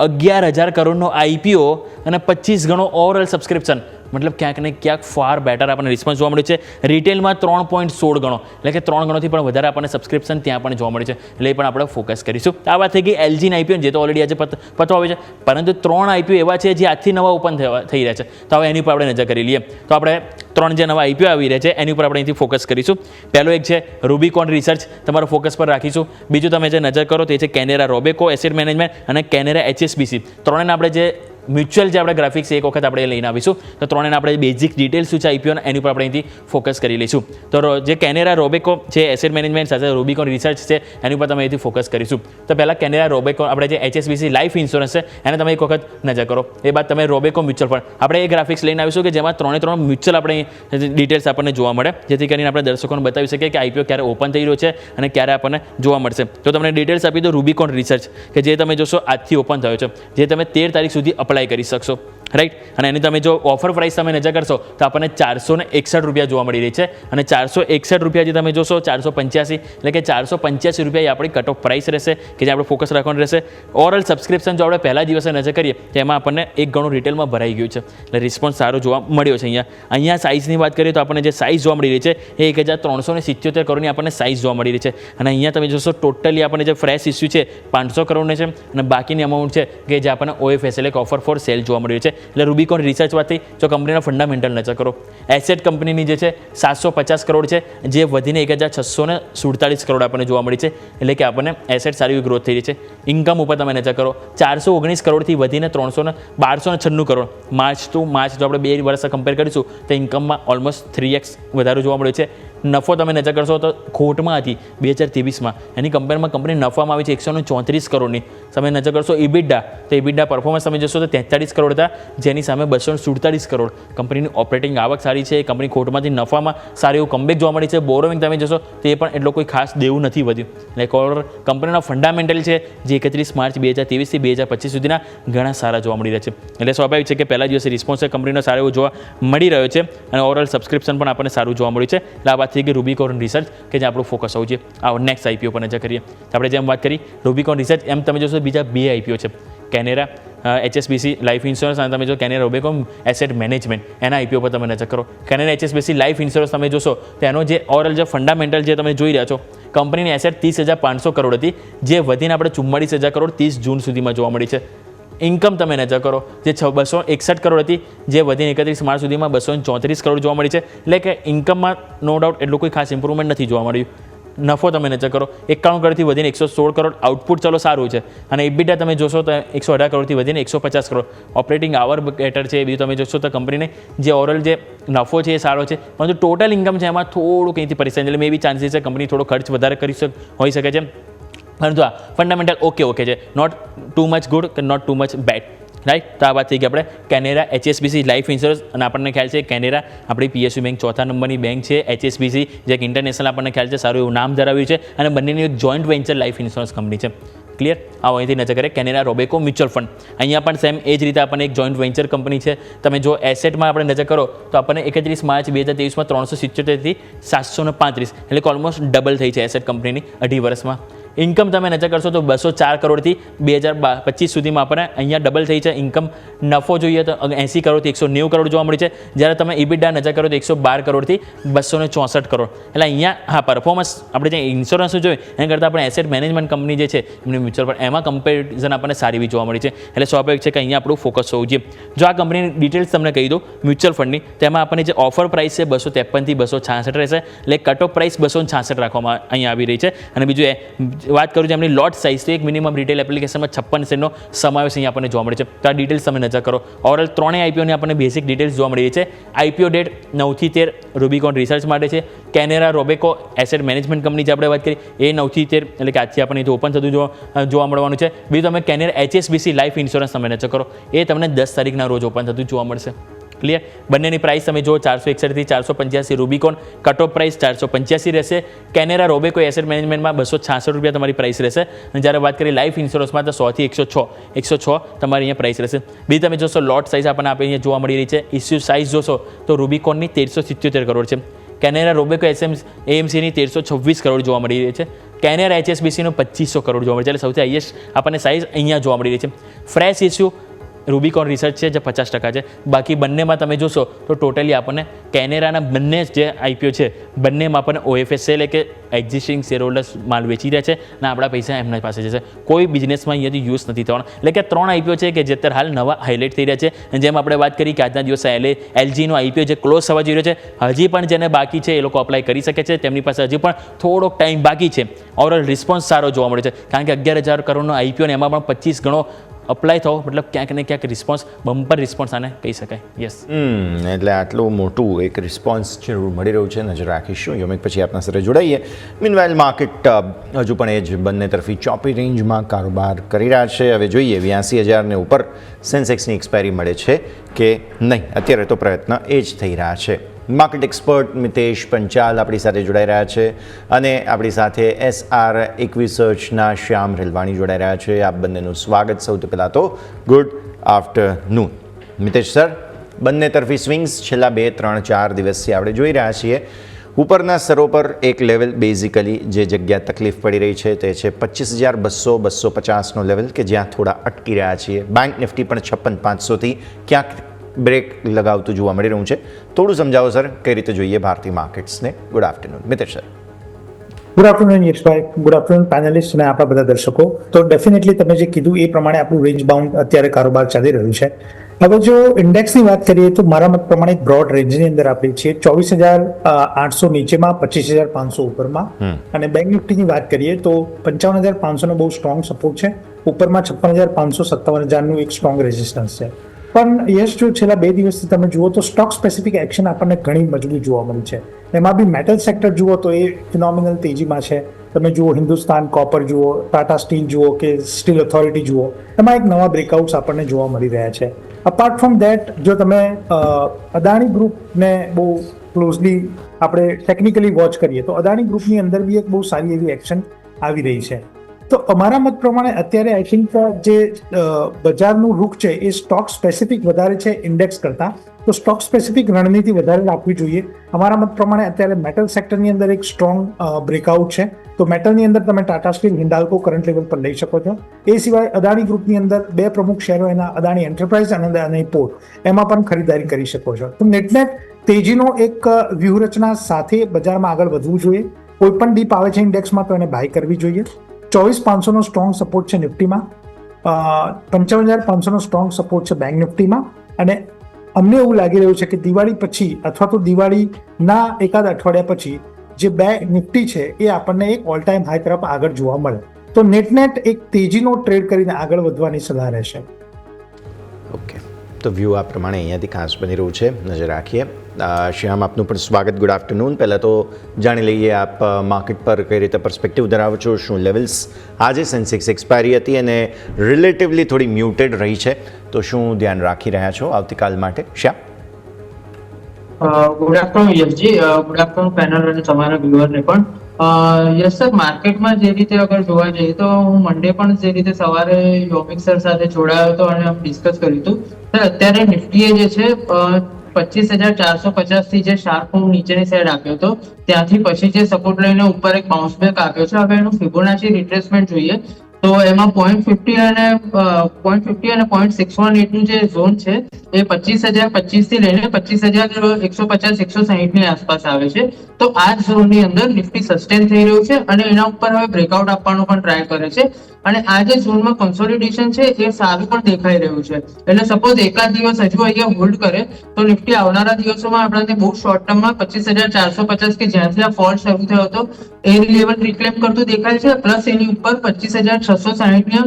11,000 કરોડનો આઈપીઓ અને 25 ગણો ઓવરઓલ સબસ્ક્રિપ્શન, મતલબ ક્યાંક ને ક્યાંક ફાર બેટર આપણને રિસ્પોન્સ જોવા મળ્યું છે. રિટેલમાં 3.16 ગણો, એટલે કે 3 ગણોથી પણ વધારે આપણને સબસ્ક્રિપ્શન ત્યાં પણ જોવા મળે છે, એટલે એ પણ આપણે ફોકસ કરીશું. આ વાત થઈ ગઈ એલજીના આઈપીઓ, જે તો ઓલરેડી આજે પતો આવે છે, પરંતુ 3 આઈપીઓ એવા છે જે આજથી નવા ઓપન થઈ રહ્યા છે. તો હવે એની ઉપર આપણે નજર કરી લઈએ. તો આપણે 3 જે નવા આઈપીઓ આવી રહ્યા છે એની ઉપર આપણે અહીંથી ફોકસ કરીશું. પહેલો એક છે રૂબીકોન રિસર્ચ, તમારો ફોકસ પર રાખીશું. બીજું તમે જે નજર કરો તે છે કેનેરા રોબેકો એસેટ મેનેજમેન્ટ અને કેનેરા HSBC. ત્રણેયના આપણે જે મ્યુચ્યુઅલ જે આપણે ગ્રાફિક્સ એક વખત આપણે લઈને આવીશું તો ત્રણેને આપણે બેઝિક ડિટેલ્સ શું છે આઈપીઓના એની ઉપર આપણે અહીંથી ફોકસ કરી લઈશું. તો જે કેનેરા રોબેકો છે એસેટ મેનેજમેન્ટ સાથે રૂબિકોન રિસર્ચ છે એની ઉપર તમે અહીંથી ફોકસ કરીશું. તો પહેલાં કેનેરા રોબેકો આપણે જે HSBC લાઈફ ઇન્સ્યોરન્સ છે એને તમે એક વખત નજર કરો. એ બાદ તમે રોબેકો મ્યુચ્યુઅલ ફંડ આપણે એ ગ્રાફિક્સ લઈને આવીશું કે જેમાં ત્રણ મ્યુચ્યુઅલ આપણે ડિટેલ્સ આપણને જોવા મળે, જેથી કરીને આપણે દર્શકોને બતાવી શકીએ કે આઈપીઓ ક્યારે ઓપન થઈ રહ્યો છે અને ક્યારે આપણને જોવા મળશે. તો તમને ડિટેલ્સ આપી દો રૂબિકોન રિસર્ચ કે જે તમે જોશો આજથી ઓપન થયો છે, જે તમે 13 તારીખ સુધી અપ્લાય કરી શકશો, રાઈટ. અને એની તમે જો ઓફર પ્રાઇસ તમે નજર કરશો તો આપણને 461 રૂપિયા જોવા મળી રહી છે. અને 461 રૂપિયા જે તમે જોશો 485 એટલે કે 485 રૂપિયા એ આપણી કટ ઓફ પ્રાઇસ રહેશે કે જે આપણે ફોકસ રાખવાનું રહેશે. ઓરલ સબસ્ક્રિપ્શન જો આપણે પહેલા દિવસે નજર કરીએ તો એમાં આપણને એક ગણું રિટેલમાં ભરાઈ ગયું છે, એટલે રિસ્પોન્સ સારો જોવા મળ્યો છે. અહીંયા સાઇઝની વાત કરીએ તો આપણને જે સાઇઝ જોવા મળી રહી છે એ 1377 કરોડની આપણને સાઇઝ જોવા મળી રહી છે. અને અહીંયા તમે જોશો ટોટલી આપણને જે ફ્રેશ ઇસ્યુ છે 500 કરોડની છે અને બાકીની અમાઉન્ટ છે કે જે આપણને OFS એટલે કે ઓફર ફોર સેલ જોવા મળી રહી છે. એટલે રૂબિકોન રિસર્ચ વાતથી જો કંપનીના ફંડામેન્ટલ નજર કરો, એસેટ કંપનીની જે છે 750 કરોડ છે જે વધીને 1647 કરોડ આપણને જોવા મળી છે, એટલે કે આપણને એસેટ સારી ગ્રોથ થઈ રહી છે. ઇન્કમ ઉપર તમે નજર કરો 419 કરોડથી વધીને 1296 કરોડ. માર્ચ ટુ માર્ચ જો આપણે 2 વર્ષ કમ્પેર કરીશું તો ઇન્કમમાં ઓલમોસ્ટ 3x વધારો જોવા મળ્યો છે. નફો તમે નજર કરશો તો ખોટમાં હતી 2023માં, એની કમ્પેરમાં કંપની નફામાં આવી છે 134 કરોડની. તમે નજર કરશો ઇબિડા તો ઇબિડા પરફોર્મન્સ તમે જોશો તો 43 કરોડ હતા, જેની સામે 247 કરોડ. કંપનીની ઓપરેટિંગ આવક સારી છે, કંપની ખોટમાંથી નફામાં સારું એવું કમબેક જોવા મળી છે. બોરોવિંગ તમે જોશો તો એ પણ એટલો કોઈ ખાસ દેવું નથી વધ્યું. એટલે કંપનીના ફંડામેન્ટલ છે જે 31 માર્ચ 2023થી 2025 સુધીના ઘણા સારા જોવા મળી રહ્યા છે. એટલે સ્વાભાવિક છે કે પહેલા દિવસે રિસ્પોન્સ કંપનીનો સારો એવો જોવા મળી રહ્યો છે અને ઓવરઓલ સબસ્ક્રિપ્શન પણ આપણને સારું જોવા મળ્યું છે. એટલે આ વાત થઈ ગઈ રૂબિકોન રિસર્ચ કે જે આપણું ફોકસ હોવું જોઈએ. આ નેક્સ્ટ આઈપીઓ પર નજર કરીએ તો આપણે જેમ વાત કરી રૂબિકોન રિસર્ચ એમ તમે જોશો બીજા 2 આઈપીઓ છે, કેનેરા HSBC લાઈફ ઇન્સ્યોરન્સ અને તમે જો કેનેરા રોબેકોન એસેટ મેનેજમેન્ટ એના આઈપીઓ પર તમે નજર કરો. કેનેરા HSBC લાઈફ ઇન્સ્યોરન્સ તમે જોશો તો એનો જે ઓવરઓલ જે ફંડામેન્ટલ જે તમે જોઈ રહ્યા છો, કંપનીની એસેટ 30,500 કરોડ હતી જે વધીને આપણે 44,000 કરોડ 30 જૂન સુધીમાં જોવા મળી છે. ઇન્કમ તમે નજર કરો જે 261 કરોડ હતી જે વધીને 31 માર્ચ સુધીમાં 234 કરોડ જોવા મળી છે. એટલે કે ઇન્કમમાં નો ડાઉટ એટલું કોઈ ખાસ ઇમ્પ્રુવમેન્ટ નથી જોવા મળ્યું. નફો તમે નજર કરો 91 કરોડથી વધીને 116 કરોડ. આઉટપુટ ચલો સારું છે અને ઇબિડા તમે જોશો તો 118 કરોડથી વધીને 150 કરોડ. ઓપરેટિંગ આવર બેટર છે. બીજું તમે જોશો તો કંપનીને જે ઓવરઓલ જે નફો છે એ સારો છે, પરંતુ ટોટલ ઇન્કમ છે એમાં થોડું કંઈથી પરેશાન, એટલે મે બી ચાન્સીસ છે કંપની થોડો ખર્ચ વધારે કરી હોઈ શકે છે. પરંતુ આ ફંડામેન્ટલ ઓકે છે, નોટ ટુ મચ ગુડ કે not too much bad, right. તો આ વાત થઈ ગઈ આપણે કેનેરા HSBC લાઈફ ઇન્સ્યોરન્સ. અને આપણને ખ્યાલ છે કેનેરા આપણી PSU બેંક 4થા નંબરની બેંક છે. HSBC જે એક ઇન્ટરનેશનલ આપણને ખ્યાલ છે સારું એવું નામ ધરાવ્યું છે અને બંનેની એક joint venture life insurance company છે. ક્લિયર. આવો અહીંથી નજર કરીએ કેનેરા રોબેકો મ્યુચ્યુઅલ ફંડ. અહીંયા પણ સેમ એ જ રીતે આપણને એક જોઈન્ટ વેન્ચર કંપની છે. તમે જો એસેટમાં આપણે નજર કરો તો આપણને 31 માર્ચ 2023માં 377થી 735 એટલે કે ઓલમોસ્ટ ડબલ થઈ છે એસેટ કંપનીની 2.5 વર્ષમાં. ઇન્કમ તમે નજર કરશો તો 204 કરોડથી 2025 સુધીમાં આપણને અહીંયા ડબલ થઈ છે ઇન્કમ. નફો જોઈએ તો 80 કરોડથી 190 કરોડ જોવા મળી છે, જ્યારે તમે ઇબિડા નજર કરો તો 112 કરોડથી 264 કરોડ. એટલે અહીંયા હા પરફોર્મન્સ આપણે જે ઇન્સ્યોરન્સ જોઈએ એના કરતાં આપણે એસેટ મેનેજમેન્ટ કંપની જે છે એમની મ્યુચ્યુઅલ ફંડ એમાં કમ્પેરિઝન આપણને સારી એવી જોવા મળી છે. એટલે સ્વાભાવિક છે કે અહીંયા આપણું ફોકસ હોવું જોઈએ. જો આ કંપનીની ડિટેલ્સ તમને કહી દઉં મ્યુચ્યુઅલ ફંડની, તેમાં આપણને જે ઓફર પ્રાઇસ છે 253થી 266 રહેશે, એટલે કટ ઓફ પ્રાઇસ 266 રાખવામાં અહીંયા આવી રહી છે. અને બીજું વાત કરું છું એમની લોટ સાઇઝ તો એક મિનિમમ રિટેલ એપ્લિકેશનમાં 56 સેન્ટનો સમાવેશ અહીંયા આપણને જોવા મળે છે. તો આ ડિટેલ્સ તમે નજર કરો. ઓવરઓલ ત્રણેય આઈપીઓની આપણને બેઝિક ડિટેલ્સ જોવા મળી રહી છે. આઈપીઓ ડેટ 9થી 13 રૂબિકોન રિસર્ચ માટે છે. કેનેરા રોબેકો એસેટ મેનેજમેન્ટ કંપની જે આપણે વાત કરી એ 9થી 13 એટલે કે આજથી આપણને ઓપન થતું જોવા મળવાનું છે. બીજું તમે કેનેરા HSBC લાઈફ ઇન્સ્યોરન્સ તમે નજર કરો એ તમને 10 તારીખના રોજ ઓપન થતું જોવા મળશે. ક્લિયર. બંનેની પ્રાઇસ તમે જો 461થી 485. રૂબિકોન કટ ઓફ પ્રાઇસ 485 રહેશે. કેનેરા રોબેકો એસેટ મેનેજમેન્ટમાં 266 રૂપિયા તમારી પ્રાઇસ રહેશે. અને જ્યારે વાત કરીએ લાઈફ ઇન્સ્યોરન્સમાં તો 100થી 106 તમારી અહીંયા પ્રાઇસ રહેશે. બીજી તમે જોશો લોટ સાઇઝ આપણને આપણે અહીંયા જોવા મળી રહી છે. ઇસ્યુ સાઇઝ જોશો તો રૂબિકોનની 1377 કરોડ છે. કેનેરા રોબેકો AMCની 1326 કરોડ જોવા મળી રહી છે. કેનેરા HSBCનો 2500 કરોડ જોવા મળી છે. એટલે સૌથી હાઈએસ્ટ આપણને સાઇઝ અહીંયા જોવા મળી રહી છે. ફ્રેશ ઇસ્યુ રૂબિકોન રિસર્ચ છે જે 50% છે. બાકી બંનેમાં તમે જોશો તો ટોટલી આપણને કેનેરાના બંને જે આઈપીઓ છે બંનેમાં આપણને OFS છે, એટલે કે એક્ઝિસ્ટિંગ શેર હોલ્ડર્સ માલ વેચી રહ્યા છે અને આપણા પૈસા એમના પાસે જશે. કોઈ બિઝનેસમાં અહીંયાથી યુઝ નથી થવાનો. એટલે કે 3 આઈપીઓ છે કે જે અત્યારે હાલ નવા હાઇલાઇટ થઈ રહ્યા છે. અને જેમ આપણે વાત કરી કે આજના દિવસે LGનો આઈપીઓ જે ક્લોઝ થવા જઈ રહ્યો છે, હજી પણ જેને બાકી છે એ લોકો અપ્લાય કરી શકે છે. તેમની પાસે હજી પણ થોડોક ટાઈમ બાકી છે. ઓવરઓલ રિસ્પોન્સ સારો જોવા મળે છે કારણ કે 11,000 કરોડનો આઈપીઓ ને એમાં પણ 25 ગણો અપ્લાય થવો મતલબ ક્યાંક ને ક્યાંક રિસ્પોન્સ બમ્પર રિસ્પોન્સ આને કહી શકાય. યસ, એટલે આટલું મોટું એક રિસ્પોન્સ જરૂર મળી રહ્યું છે, નજર રાખીશું. યોમિક પછી આપના સાથે જોડાઈએ. મીનવાઇલ માર્કેટ હજુ પણ એ જ બંને તરફી ચોપી રેન્જમાં કારોબાર કરી રહ્યા છે. હવે જોઈએ 82,000 ને ઉપર સેન્સેક્સની એક્સપાયરી મળે છે કે નહીં. અત્યારે તો પ્રયત્ન એ જ થઈ રહ્યા છે. માર્કેટ એક્સપર્ટ મિતેશ પંચાલ આપણી સાથે જોડાઈ રહ્યા છે અને આપણી સાથે SR ઇક્વિસર્ચના શ્યામ રેલવાણી જોડાઈ રહ્યા છે. આપ બંનેનું સ્વાગત. સૌથી પહેલાં તો ગુડ આફ્ટરનૂન. મિતેશ સર, બંને તરફી સ્વિંગ્સ છેલ્લા 2, 3, 4 દિવસથી આપણે જોઈ રહ્યા છીએ. ઉપરના સ્તરો પર એક લેવલ બેઝિકલી જે જગ્યા તકલીફ પડી રહી છે તે છે 25,200-250નો લેવલ કે જ્યાં થોડા અટકી રહ્યા છીએ. બેંક નિફ્ટી પણ 56,500થી ક્યાંક બ્રેક લગાવતું જોવા મળી રહ્યું છે. થોડું સમજાવો સર, કઈ રીતે જોઈએ ભારતીય માર્કેટ્સને. Good afternoon Mitesh sir. Good afternoon Yashbhai, good afternoon panelist અને આપણા બધા દર્શકો. તો ડેફિનેટલી તમે જે કીધું એ પ્રમાણે આપણું રેન્જ બાઉન્ડ અત્યારે કારોબાર ચાલી રહ્યું છે. હવે જો ઇન્ડેક્સની વાત કરીએ તો મારા મત પ્રમાણે એક બ્રોડ રેન્જની અંદર આપણે છીએ 24,800 નીચેમાં, 25,500 ઉપરમાં. અને બેંક નિફ્ટીની વાત કરીએ તો 55,500 નો બહુ સ્ટ્રોંગ સપોર્ટ છે, ઉપરમાં 56,500, 57,000નું એક સ્ટ્રોંગ રેઝિસ્ટન્સ છે. પણ યશ, જો છેલ્લા 2 દિવસથી તમે જુઓ તો સ્ટોક સ્પેસિફિક એક્શન આપણને ઘણી મજબૂત જોવા મળી છે. એમાં બી મેટલ સેક્ટર જુઓ તો એ ફિનોમિનલ તેજીમાં છે. તમે જુઓ હિન્દુસ્તાન કોપર જુઓ, ટાટા સ્ટીલ જુઓ કે સ્ટીલ ઓથોરિટી જુઓ, એમાં એક નવા બ્રેકઆઉટ્સ આપણને જોવા મળી રહ્યા છે. અપાર્ટ ફ્રોમ દેટ, જો તમે અદાણી ગ્રુપને બહુ ક્લોઝલી આપણે ટેકનિકલી વોચ કરીએ તો અદાણી ગ્રુપની અંદર બી એક બહુ સારી એવી એક્શન આવી રહી છે. તો અમારા મત પ્રમાણે અત્યારે આઈ થિંક જે બજારનું રૂખ છે એ સ્ટોક સ્પેસિફિક વધારે છે ઇન્ડેક્સ કરતાં, તો સ્ટોક સ્પેસિફિક રણનીતિ વધારે રાખવી જોઈએ. અમારા મત પ્રમાણે અત્યારે મેટલ સેક્ટરની અંદર એક સ્ટ્રોંગ બ્રેકઆઉટ છે, તો મેટલની અંદર તમે Tata steel, Hindalco current level પર લઈ શકો છો. એ સિવાય અદાણી ગ્રુપની અંદર 2 પ્રમુખ શેરો એના અદાણી એન્ટરપ્રાઇઝ અને અદાણી પોર્ટ, એમાં પણ ખરીદારી કરી શકો છો. તો નેટનેટ તેજીનો એક વ્યૂહરચના સાથે બજારમાં આગળ વધવું જોઈએ. કોઈ પણ ડીપ આવે છે ઇન્ડેક્સમાં તો એને બાય કરવી જોઈએ. 24,500નો સ્ટ્રોંગ સપોર્ટ છે નિફ્ટીમાં, 55,500નો સ્ટ્રોંગ સપોર્ટ છે બેંક નિફ્ટીમાં. અને અમને એવું લાગી રહ્યું છે કે દિવાળી પછી અથવા તો દિવાળીના એકાદ અઠવાડિયા પછી જે બેંક નિફ્ટી છે એ આપણને એક ઓલ ટાઈમ હાઈ તરફ આગળ જોવા મળે. તો નેટ એક તેજીનો ટ્રેડ કરીને આગળ વધવાની સલાહ રહેશે. ઓકે, તો વ્યૂ આ પ્રમાણે અહીંયાથી ખાસ બની રહ્યું છે, નજર રાખીએ. શ્યામ, આપનું પણ સ્વાગત. Good afternoon. પહેલાં તો જાણી લઈએ આપ માર્કેટ પર કઈ રીતે પર્સપેક્ટિવ ધરાવો છો, શું લેવલ્સ. આજે સેન્સેક્સ એક્સપાયરી હતી અને રિલેટિવલી થોડી મ્યુટેડ રહી છે, તો શું ધ્યાન રાખી રહ્યા છો આવતીકાલ માટે? Shyam. Good afternoon Yashji, good afternoon panel અને તમારા વ્યુઅરને પણ. યસ સર, માર્કેટમાં જે રીતે અગર જોવા જઈએ તો હું મંડે પણ જે રીતે સવારે યોમિક સર સાથે જોડાયો હતો અને ડિસ્કસ કર્યું હતું. સર, અત્યારે નિફ્ટીએ જે છે 25,450 થી જે શાર્પ મૂવ નીચેની સાઈડ આપ્યો હતો ત્યાંથી પછી જે સપોર્ટ લઈને ઉપર એક બાઉન્સ બેક આપ્યો છે. હવે એનું ફિબોનાચી રિટ્રેસમેન્ટ જોઈએ તો એમાં 0.50 અને 0.61 નું જે ઝોન છે એ 25,025 થી લઈને 25,150-160 ની આસપાસ આવે છે. તો આ ઝોનની અંદર નિફ્ટી સસ્ટેન થઈ રહ્યું છે અને એના ઉપર હવે બ્રેકઆઉટ આપવાનો પણ ટ્રાય કરે છે. અને આ જે ઝોનમાં કોન્સોલિડેશન છે એ સારું પણ દેખાઈ રહ્યું છે. એટલે સપોઝ એકાદ દિવસ હજુ અહીંયા હોલ્ડ કરે તો નિફ્ટી આવનારા દિવસોમાં આપણને બહુ શોર્ટ ટર્મમાં 25,450 કે જ્યાંથી આ ફોલ શરૂ થયો હતો એ લેવલ રિક્લેમ કરતું દેખાય છે. પ્લસ એની ઉપર 25,660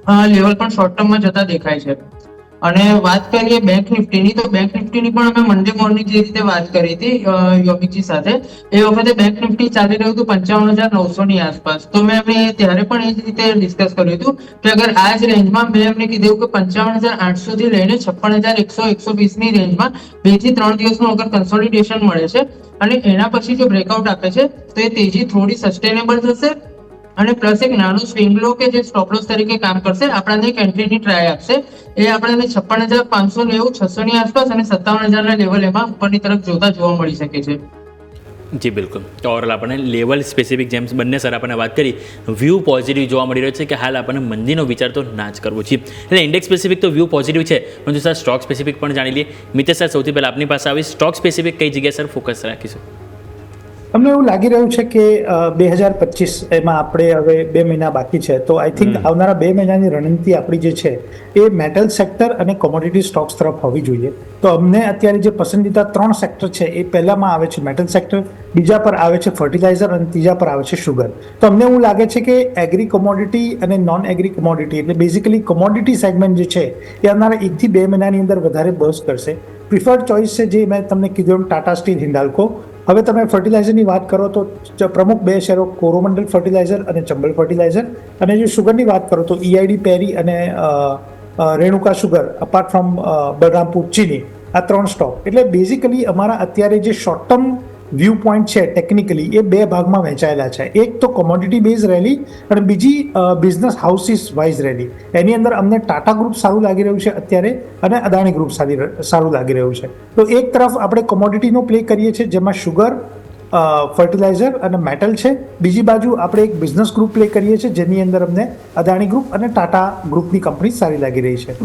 ના લેવલ પણ શોર્ટ ટર્મમાં જતા દેખાય છે. અને વાત કરીએ બેંક નિફ્ટીની, તો બેંક નિફ્ટીની પણ અમે મંડે મોર્નિંગ જે રીતે વાત કરી હતી યોમિકજી સાથે, એ વખતે બેંક નિફ્ટી ચાલી રહ્યું હતું 55,900 ની આસપાસ. તો મેં ત્યારે પણ એ જ રીતે ડિસ્કસ કર્યું હતું કે અગર આ જ રેન્જમાં મેં એમને કીધું કે 55,800 થી લઈને 56,100-120 ની રેન્જમાં 2 થી 3 દિવસનું અગર કન્સોલિડેશન મળે છે અને એના પછી જો બ્રેકઆઉટ આપે છે તો એ તેજી થોડી સસ્ટેનેબલ થશે અને પ્લસ એક નાનું સ્વિંગ લો કે જે સ્ટોપ લોસ તરીકે કામ કરશે, આપણને એક એન્ટ્રીની ટ્રાય આપશે. એ આપણને 56,590, 600 ની આસપાસ અને 57,000 ના લેવલ એમાં ઉપરની તરફ જોતા જોવા મળી શકે છે. જી બિલકુલ. તો ઓવરઓલ આપણને લેવલ સ્પેસિફિક જેમ્સ બંને સર આપણને વાત કરી, વ્યૂ પોઝિટિવ જોવા મળી રહ્યો છે કે હાલ આપણને મંદીનો વિચાર તો ના જ કરવો છે. એટલે ઇન્ડેક્સ સ્પેસિફિક તો વ્યૂ પોઝિટિવ છે, પરંતુ સર સ્ટોક સ્પેસિફિક પણ જાણી લઈએ. મિતેશ સર, સૌથી પહેલાં આપની પાસે આવી સ્ટોક સ્પેસિફિક કઈ જગ્યાએ સર ફોકસ રાખીશું? અમને એવું લાગી રહ્યું છે કે 2025 એમાં આપણે હવે 2 મહિના બાકી છે, તો આઈ થિંક આવનારા 2 મહિનાની રણનીતિ આપણી જે છે એ મેટલ સેક્ટર અને કોમોડિટી સ્ટોક્સ તરફ હોવી જોઈએ. તો અમને અત્યારે જે પસંદીદા 3 સેક્ટર છે એ પહેલામાં આવે છે મેટલ સેક્ટર, બીજા પર આવે છે ફર્ટિલાઇઝર અને ત્રીજા પર આવે છે શુગર. તો અમને એવું લાગે છે કે એગ્રી કોમોડિટી અને નોન એગ્રી કોમોડિટી એટલે બેઝિકલી કોમોડિટી સેગમેન્ટ જે છે એ આવનારા 1 થી 2 મહિનાની અંદર વધારે બર્સ્ટ કરશે. પ્રિફર્ડ ચોઇસ છે જે મેં તમને કીધું એમ ટાટા સ્ટીલ, હિન્ડાલ્કો. હવે તમે ફર્ટિલાઇઝરની વાત કરો તો પ્રમુખ 2 શેરો કોરોમંડલ ફર્ટિલાઇઝર અને ચંબલ ફર્ટિલાઇઝર, અને જો શુગરની વાત કરો તો EID પેરી અને Renuka sugar apart from Balrampur ચીની, આ 3 સ્ટોક. એટલે બેઝિકલી અમારા અત્યારે જે શોર્ટ ટર્મ વ્યૂ પોઈન્ટ છે ટેકનિકલી એ 2 ભાગમાં વહેંચાયેલા છે. એક તો કોમોડિટી બેઝ રેલી અને બીજી બિઝનેસ હાઉસીસ વાઇઝ રેલી. એની અંદર અમને ટાટા ગ્રુપ સારું લાગી રહ્યું છે અત્યારે અને અદાણી ગ્રુપ સારું લાગી રહ્યું છે. તો એક તરફ આપણે કોમોડિટીનો પ્લે કરીએ છીએ જેમાં શુગર, ફર્ટિલાઇઝર અને મેટલ છે. બીજી બાજુ આપણે એક બિઝનેસ ગ્રુપ પ્લે કરીએ છીએ જેની અંદર અમને અદાણી ગ્રુપ અને ટાટા ગ્રુપની કંપની સારી લાગી રહી છે.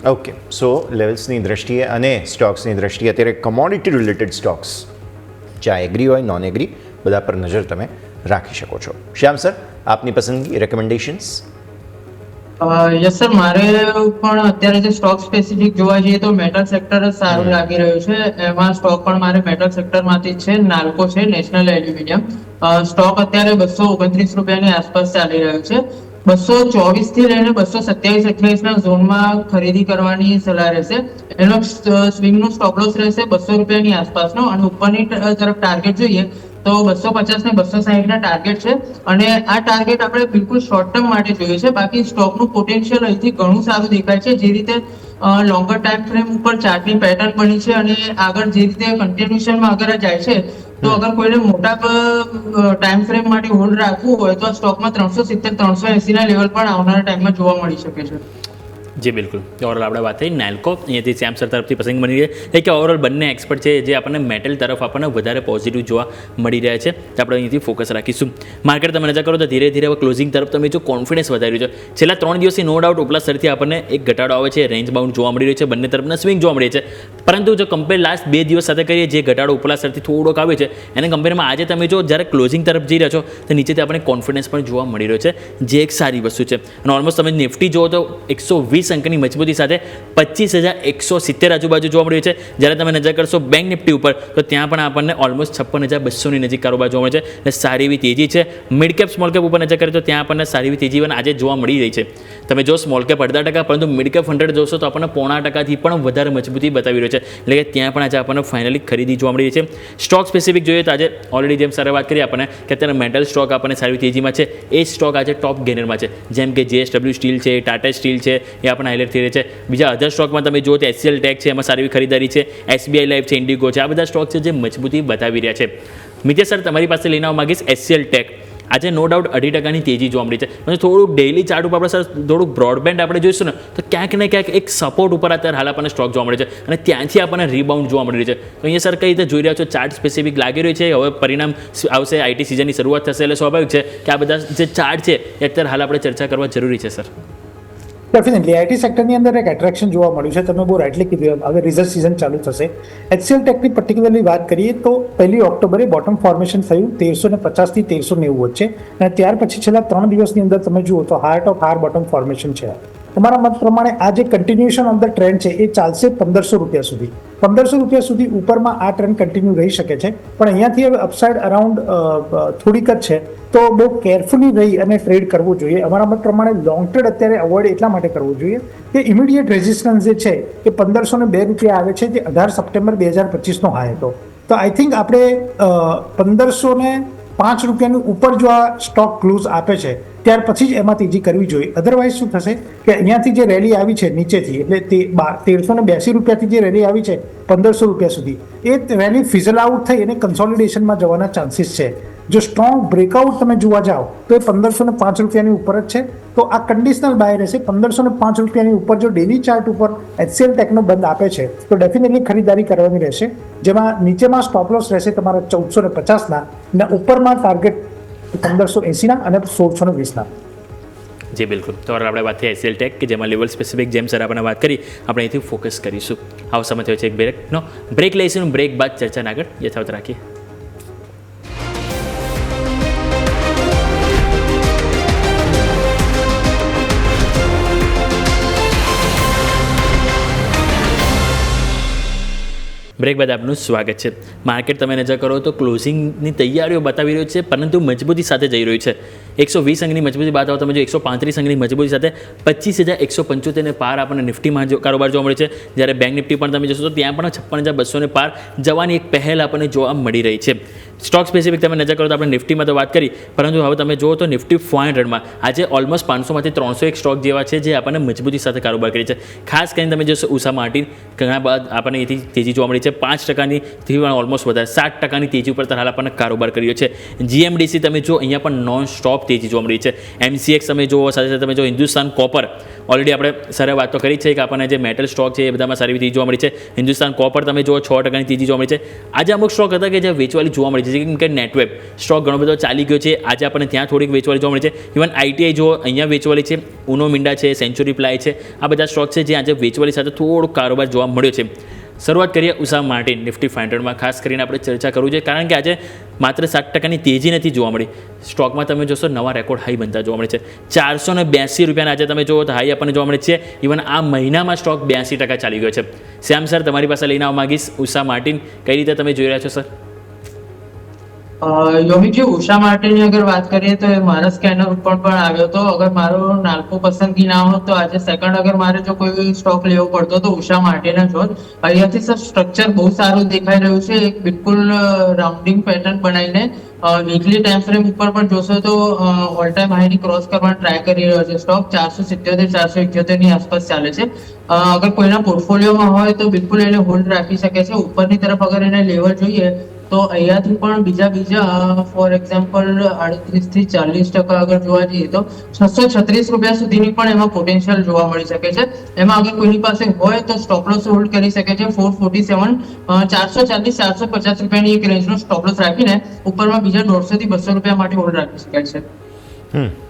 ઓકે, સો લેવલ્સની દ્રષ્ટિએ અને સ્ટોક્સની દ્રષ્ટિએ અત્યારે કોમોડિટી રિલેટેડ સ્ટોક્સ ચાહે એગ્રી હોય નોન એગ્રી બધા પર નજર તમે રાખી શકો છો. શ્યામ સર, આપની પસંદગી, રેકમેન્ડેશન્સ? યસ સર, મારે પણ અત્યારે જે સ્ટોક સ્પેસિફિક જોવા જઈએ તો મેટલ સેક્ટર જ સારું લાગી રહ્યું છે. એમાં સ્ટોક પણ મારે મેટલ સેક્ટરમાંથી જ છે. નાલ્કો છે, નેશનલ એલ્યુમિનિયમ. સ્ટોક અત્યારે 229 રૂપિયાની આસપાસ ચાલી રહ્યો છે. 224 થી લઈને 227-28 ના ઝોનમાં ખરીદી કરવાની સલાહ રહેશે. એનો સ્વિંગનો સ્ટોપ લોસ રહેશે 200 રૂપિયાની આસપાસનો, અને ઉપરની તરફ ટાર્ગેટ જોઈએ તો 250 ને 260 ના ટાર્ગેટ છે. અને આ ટાર્ગેટ આપણે બિલકુલ શોર્ટ ટર્મ માટે જોઈએ છે. બાકી સ્ટોકનું પોટેન્શિયલ અહીંથી ઘણું સારું દેખાય છે. જે રીતે લોંગર ટાઈમ ફ્રેમ ઉપર ચાર્ટની પેટર્ન બની છે અને આગળ જે રીતે કન્ટિન્યુએશનમાં અગર જાય છે તો અગર કોઈને મોટા ટાઈમ ફ્રેમ માટે હોલ્ડ રાખવું હોય તો આ સ્ટોકમાં 370-380 ના લેવલ પણ આવનારા ટાઈમમાં જોવા મળી શકે છે. જી બિલકુલ. ઓવરઓલ આપણે વાત થઈ નાલ્કો, અહીંયાથી શ્યામ સર તરફથી પસંદ બની રહી છે કે ઓવરઓલ બંને એક્સપર્ટ છે જે આપણને મેટલ તરફ આપણને વધારે પોઝિટિવ જોવા મળી રહ્યા છે. તો આપણે અહીંથી ફોકસ રાખીશું. માર્કેટ તમે નજર કરો તો ધીરે ધીરે હવે ક્લોઝિંગ તરફ તમે જો કોન્ફિડન્સ વધારી રહ્યું છે. છેલ્લા 3 દિવસથી નો ડાઉટ ઉપલા સ્તરથી આપણને એક ઘટાડો આવે છે, રેન્જ બાઉન્ડ જોવા મળી રહ્યો છે, બંને તરફના સ્વિંગ જોવા મળી છે. પરંતુ જો કમ્પેર લાસ્ટ 2 દિવસ સાથે કરીએ જે ઘટાડો ઉપલા સ્તરથી થોડોક આવ્યો છે એને કમ્પેરમાં આજે તમે જો જ્યારે ક્લોઝિંગ તરફ જઈ રહ્યા છો તો નીચેથી આપણને કોન્ફિડન્સ પણ જોવા મળી રહ્યો છે, જે એક સારી વસ્તુ છે. અને ઓલમોસ્ટ તમે નિફ્ટી જુઓ તો 120 અંકની મજબૂતી સાથે 25,170 આજુબાજુ જોવા મળ્યું છે. જ્યારે તમે નજર કરશો બેંક નિફ્ટી ઉપર તો ત્યાં પણ આપણને ઓલમોસ્ટ 56,200 ની નજીક કારોબાર જોવા મળે છે અને સારી એવી તેજી છે. મિડ કેપ સ્મોલ કેપ ઉપર નજર કરીએ તો ત્યાં આપણને સારી એવી તેજી પણ આજે જોવા મળી રહી છે. તમે જો સ્મોલ કેપ 0.5%, પરંતુ મિડ કેપ 100 જોશો તો આપણને 0.5%થી પણ વધારે મજબૂતી બતાવી રહ્યો છે. એટલે કે ત્યાં પણ આજે આપણને ફાઇનલી ખરીદી જોવા મળી રહી છે. સ્ટોક સ્પેસિફિક જોઈએ તો આજે ઓલરેડી જેમ સરે વાત કરી આપણને કે અત્યારે મેટલ સ્ટોક આપણને સારી તેજીમાં છે. એ સ્ટોક આજે ટોપ ગેનરમાં છે. જેમ કે JSW સ્ટીલ છે, ટાટા સ્ટીલ છે, એ આપણને હાઇલાઇટ થઈ રહી છે. બીજા અધર સ્ટોકમાં તમે જુઓ તો HCL ટેક છે, એમાં સારી એવી ખરીદારી છે. SBI લાઈફ છે, ઇન્ડિગો છે, આ બધા સ્ટોક છે જે મજબૂતી બતાવી રહ્યા છે. મિતેશ સર, તમારી પાસે લઈને આવવા માંગીશ HCL ટેક. આજે નો ડાઉટ 2.5% તેજી જોવા મળી છે. અને થોડુંક ડેઇલી ચાર્ટ ઉપર આપણે સર થોડુંક બ્રોડબેન્ડ આપણે જોઈશું ને તો ક્યાંક ને ક્યાંક એક સપોર્ટ ઉપર અત્યારે હાલ આપણને સ્ટોક જોવા મળે છે અને ત્યાંથી આપણને રીબાઉન્ડ જોવા મળી રહ્યું છે. તો અહીંયા સર કઈ રીતે જોઈ રહ્યા છો? ચાર્ટ સ્પેસિફિક લાગી રહ્યું છે. હવે પરિણામ આવશે, IT સિઝનની શરૂઆત થશે એટલે સ્વાભાવિક છે કે આ બધા જે ચાર્ટ છે એ અત્યારે હાલ આપણે ચર્ચા કરવા જરૂરી છે સર. ડેફિનેટલી IT સેક્ટરની અંદર એક એટ્રેક્શન જોવા મળ્યું છે. તમે બહુ રાઇટલી કીધું, હવે રિઝલ્ટ સિઝન ચાલુ થશે. HCL ટેકની પર્ટિક્યુલરલી વાત કરીએ તો 1 ઓક્ટોબરે બોટમ ફોર્મેશન થયું 1350 થી 1390 વચ્ચે, અને ત્યાર પછી છેલ્લા 3 દિવસની અંદર તમે જુઓ તો હાર્ટ ઓફ હાર બોટમ ફોર્મેશન છે. તમારા મત પ્રમાણે આ જે કન્ટિન્યુએશન ઓફ ધ ટ્રેન્ડ છે એ ચાલશે 1500 રૂપિયા સુધી. 1500 રૂપિયા સુધી ઉપરમાં આ ટ્રેન્ડ કન્ટિન્યુ રહી શકે છે, પણ અહીંયાથી હવે અપસાઇડ અરાઉન્ડ થોડીક જ છે. તો બહુ કેરફુલી રહી અને ટ્રેડ કરવું જોઈએ. અમારા મત પ્રમાણે લોંગ ટ્રેડ અત્યારે અવોઇડ એટલા માટે કરવું જોઈએ કે ઇમિડિયેટ રેઝિસ્ટન્સ જે છે એ 1502 રૂપિયા આવે છે, જે 18 સપ્ટેમ્બર 2025 હાઈ હતો. તો આઈ થિંક આપણે 1505 રૂપિયાની ઉપર જો આ સ્ટોક ક્લોઝ આપે છે ત્યાર પછી જ એમાં તેજી કરવી જોઈએ. અધરવાઇઝ શું થશે કે અહીંયાથી જે રેલી આવી છે નીચેથી, એટલે 1382 રૂપિયાથી જે રેલી આવી છે 1500 રૂપિયા સુધી, એ રેલી ફિઝલ આઉટ થઈ અને કન્સોલિડેશનમાં જવાના ચાન્સીસ છે. જો સ્ટ્રોંગ બ્રેકઆઉટ તમે જોવા જાઓ તો એ 1505 રૂપિયાની ઉપર જ છે. તો આ કન્ડિશનલ બાય રહેશે. 1505 રૂપિયાની ઉપર જો ડેલી ચાર્ટ ઉપર HCL ટેકનો બંધ આપે છે તો ડેફિનેટલી ખરીદારી કરવાની રહેશે, જેમાં નીચેમાં સ્ટોપ લોસ રહેશે તમારા 1450 ના, ઉપરમાં ટાર્ગેટ 1580 અને 1620 ના. જી બિલકુલ. તો આપણે વાત થઈ HCL ટેક કે જેમાં લેવલ સ્પેસિફિક જેમ સર આપણે વાત કરી, આપણે અહીંથી ફોકસ કરીશું. આવો સમય થયો છે એક બ્રેકનો. બ્રેક લઈશું, બ્રેક બાદ ચર્ચાને આગળ યથાવત રાખીએ. બ્રેક બાદ આપનું સ્વાગત છે. માર્કેટ તમે નજર કરો તો ક્લોઝિંગની તૈયારીઓ બતાવી રહ્યું છે, પરંતુ મજબૂતી સાથે જઈ રહ્યું છે. 120 અંકની મજબૂતી બાદ તમે જો 135 અંકની મજબૂતી સાથે 25,175 ને પાર આપણને નિફ્ટીમાં કારોબાર જોવા મળે છે. જ્યારે બેંક નિફ્ટી પણ તમે જોશો તો ત્યાં પણ 56,200 ને પાર જવાની એક પહેલ આપણને જોવા મળી રહી છે. સ્ટોક સ્પેસિફિક તમે નજર કરો તો આપણે નિફ્ટીમાં તો વાત કરી, પરંતુ હવે તમે જુઓ તો નિફ્ટી 500માં આજે ઓલમોસ્ટ 500માંથી 301 સ્ટોક જેવા છે જે આપણને મજબૂતી સાથે કારોબાર કરી છે. ખાસ કરીને તમે જોશો ઉષા માર્ટિન ઘણા બાદ આપણને એથી તેજી જોવા મળી છે. 5%થી ઓલમોસ્ટ વધારે 7%ની તેજી ઉપર હાલ આપણને કારોબાર કર્યો છે. GMDC તમે જો અહીંયા પણ નોન સ્ટોપ તેજી જોવા મળી છે. MCX તમે જુઓ, સાથે સાથે તમે જો હિન્દુસ્તાન કોપર ઓલરેડી આપણે સરે વાત તો કરી છે કે આપણને જે મેટલ સ્ટોક છે એ બધામાં સારી તેજી જોવા મળી છે. હિન્દુસ્તાન કોપર તમે જુઓ 6%ની તેજી જોવા મળી છે. આજે અમુક સ્ટોક હતા કે જે વેચવાલી જોવા મળી છે, જેમ કે નેટવેબ સ્ટોક ઘણો બધો ચાલી ગયો છે. આજે આપણને ત્યાં થોડીક વેચવાલી જોવા મળી છે. ઇવન ITI જુઓ અહીંયા વેચવાલી છે. ઉનો મિંડા છે, સેન્ચુરી પ્લાય છે, આ બધા સ્ટોક છે જે આજે વેચવાલી સાથે થોડો કારોબાર જોવા મળ્યો છે. શરૂઆત કરીએ ઉષા માર્ટિન નિફ્ટી 500માં. ખાસ કરીને આપણે ચર્ચા કરવું જોઈએ કારણ કે આજે માત્ર 7%ની તેજી નથી જોવા મળી. સ્ટોકમાં તમે જોશો નવા રેકોર્ડ હાઈ બનતા જોવા મળે છે. 482 રૂપિયાના આજે તમે જુઓ તો હાઈ આપણને જોવા મળે છે. ઇવન આ મહિનામાં સ્ટોક 82% ચાલી ગયો છે. શ્યામ સર, તમારી પાસે લઈને આવવા માંગીશ ઉષા માર્ટિન કઈ રીતે તમે જોઈ રહ્યા છો સર? યોમિકજી, ઉષા માર્ટિનની અગર વાત કરીએ તો એ મારા સ્કેનર ઉપર પણ આવ્યો હતો. અગર મારો નાલ્કો પસંદગી ના હોત તો આજે સેકન્ડ અગર મારે જો કોઈ સ્ટોક લેવો પડતો તો ઉષા માર્ટિન જ હોત. અહીંયાથી સર સ્ટ્રક્ચર બહુ સારું દેખાઈ રહ્યું છે. એક બિલકુલ રાઉન્ડિંગ પેટર્ન બનાવીને વીકલી ટાઈમ ફ્રેમ ઉપર પણ જોશો તો ઓલ ટાઈમ હાઈની ક્રોસ કરવાનો ટ્રાય કરી રહ્યો છે સ્ટોક. 477-471 ની આસપાસ ચાલે છે. અગર કોઈના પોર્ટફોલિયોમાં હોય તો બિલકુલ એને હોલ્ડ રાખી શકે છે. ઉપરની તરફ અગર એને લેવલ જોઈએ તો અહીંયાથી પણ બીજા ફોર એક્ઝામ્પલ 38 થી 40% અગર જોવા જઈએ તો 636 રૂપિયા સુધીની પણ એમાં પોટેન્શિયલ જોવા મળી શકે છે. એમાં અગર કોઈની પાસે હોય તો સ્ટોપ લોસ હોલ્ડ કરી શકે છે. 447, 440-450 રૂપિયાની એક રેન્જનો સ્ટોપ લોસ રાખીને ઉપરમાં બીજા 150 થી 200 રૂપિયા માટે હોલ્ડ રાખી શકાય છે.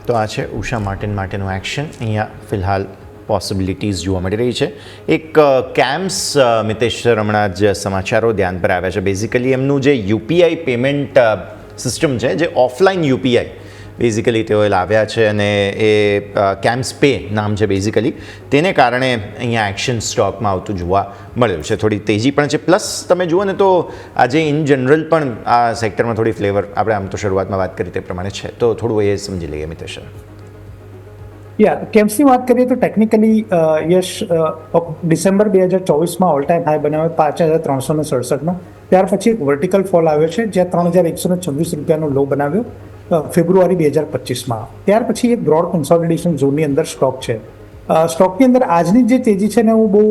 તો આ છે ઉષા માર્ટિન માટેનું એક્શન. અહીંયા ફિલહાલ પોસિબિલિટીઝ જોવા મળી રહી છે. એક કેમ્સ મિતેશ સર હમણાં જ સમાચારો ધ્યાન પર આવ્યા છે. બેઝિકલી એમનું જે યુપીઆઈ પેમેન્ટ સિસ્ટમ છે, જે ઓફલાઈન યુપીઆઈ બેઝિકલી તેઓએ લાવ્યા છે અને એ કેમ્સ પે નામ છે બેઝિકલી, તેને કારણે અહીંયા એક્શન સ્ટોકમાં આવતું જોવા મળ્યું છે. થોડી તેજી પણ છે. પ્લસ તમે જુઓ ને તો આજે ઇન જનરલ પણ આ સેક્ટરમાં થોડી ફ્લેવર આપણે આમ તો શરૂઆતમાં વાત કરી તે પ્રમાણે છે. તો થોડું એ સમજી લઈએ મિતેશ સર. કેમ્સની વાત કરીએ તો ટેકનિકલી યશ ડિસેમ્બર 2024માં ઓલ ટાઈમ હાઈ બનાવ્યો 5,367નો. ત્યાર પછી એક વર્ટિકલ ફોલ આવ્યો છે જ્યાં 3,126 રૂપિયાનો લો બનાવ્યો ફેબ્રુઆરી 2025માં. ત્યાર પછી એક બ્રોડ કન્સોલિડેશન ઝોનની અંદર સ્ટોક છે. સ્ટોકની અંદર આજની જે તેજી છે ને હું બહુ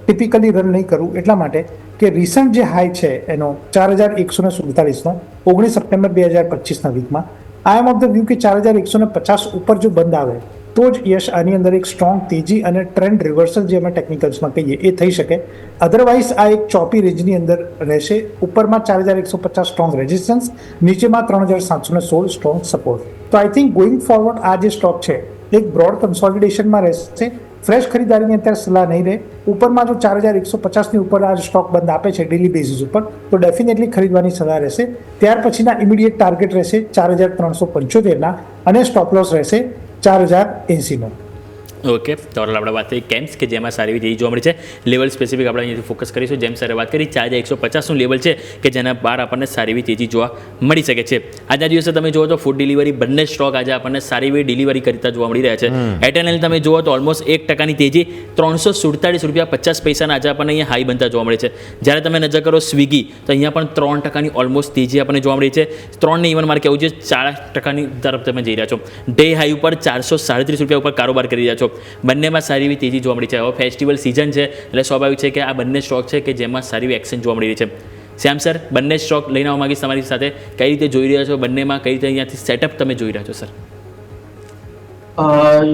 ટિપિકલી રન નહીં કરું એટલા માટે કે રિસન્ટ જે હાઈ છે એનો 4,147નો 19 સપ્ટેમ્બર 2025ના વીકમાં આઈ એમ ઓફ ધ વ્યૂ કે 4,150 ઉપર જો બંધ આવે તો જ યશ આની અંદર એક સ્ટ્રોંગ તેજી અને ટ્રેન્ડ રિવર્સલ જે અમે ટેકનિકલ્સમાં કહીએ એ થઈ શકે. અધરવાઇઝ આ એક ચોપી રેન્જની અંદર રહેશે. ઉપરમાં 4,150 સ્ટ્રોંગ રેઝિસ્ટન્સ, નીચેમાં 3,716 સ્ટ્રોંગ સપોર્ટ. તો આઈ થિંક ગોઈંગ ફોરવર્ડ આ જે સ્ટોક છે એક બ્રોડ કન્સોલિડેશનમાં રહેશે. ફ્રેશ ખરીદારીની અત્યારે સલાહ નહીં રહે. ઉપરમાં જો 4,150ની ઉપર આ સ્ટોક બંધ આપે છે ડેલી બેઝિસ ઉપર તો ડેફિનેટલી ખરીદવાની સલાહ રહેશે. ત્યાર પછીના ઇમિડિયેટ ટાર્ગેટ રહેશે 4,375ના અને સ્ટોપ લોસ રહેશે 4,080નો. ઓકે, તો આપણે વાત કરીએ કેમ્સ કે જેમાં સારી એવી તેજી જોવા મળી છે. લેવલ સ્પેસિફિક આપણે અહીંયાથી ફોકસ કરીશું. જેમ સરે વાત કરી 4,150નું લેવલ છે કે જેના બહાર આપણને સારી એવી તેજી જોવા મળી શકે છે. આજના દિવસે તમે જુઓ તો ફૂડ ડિલિવરી બંને સ્ટોક આજે આપણને સારી એવી ડિલિવરી કરતા જોવા મળી રહ્યા છે. એટેનલ તમે જુઓ તો ઓલમોસ્ટ 1%ની તેજી 347 રૂપિયા 50 પૈસાના આજે આપણને અહીંયા હાઈ બનતા જોવા મળે છે. જ્યારે તમે નજર કરો સ્વિગી તો અહીંયા પણ 3%ની ઓલમોસ્ટ તેજી આપણને જોવા મળી છે. 3ને ઇવન મારે કહેવું છે 4%ની તરફ તમે જઈ રહ્યા છો. ડે હાઈ ઉપર 437 રૂપિયા ઉપર કારોબાર કરી રહ્યા છો. બંનેમાં સારી એવી તેજી જોવા મળી છે. હવે ફેસ્ટિવલ સિઝન છે એટલે સ્વાભાવિક છે કે આ બંને સ્ટોક છે કે જેમાં સારી એવી એક્શન જોવા મળી રહી છે. શ્યામ સર, બંને સ્ટોક લઈને આવવા માંગીશ તમારી સાથે. કઈ રીતે જોઈ રહ્યા છો બંનેમાં, કઈ રીતે અહીંયાથી સેટઅપ તમે જોઈ રહ્યા છો સર?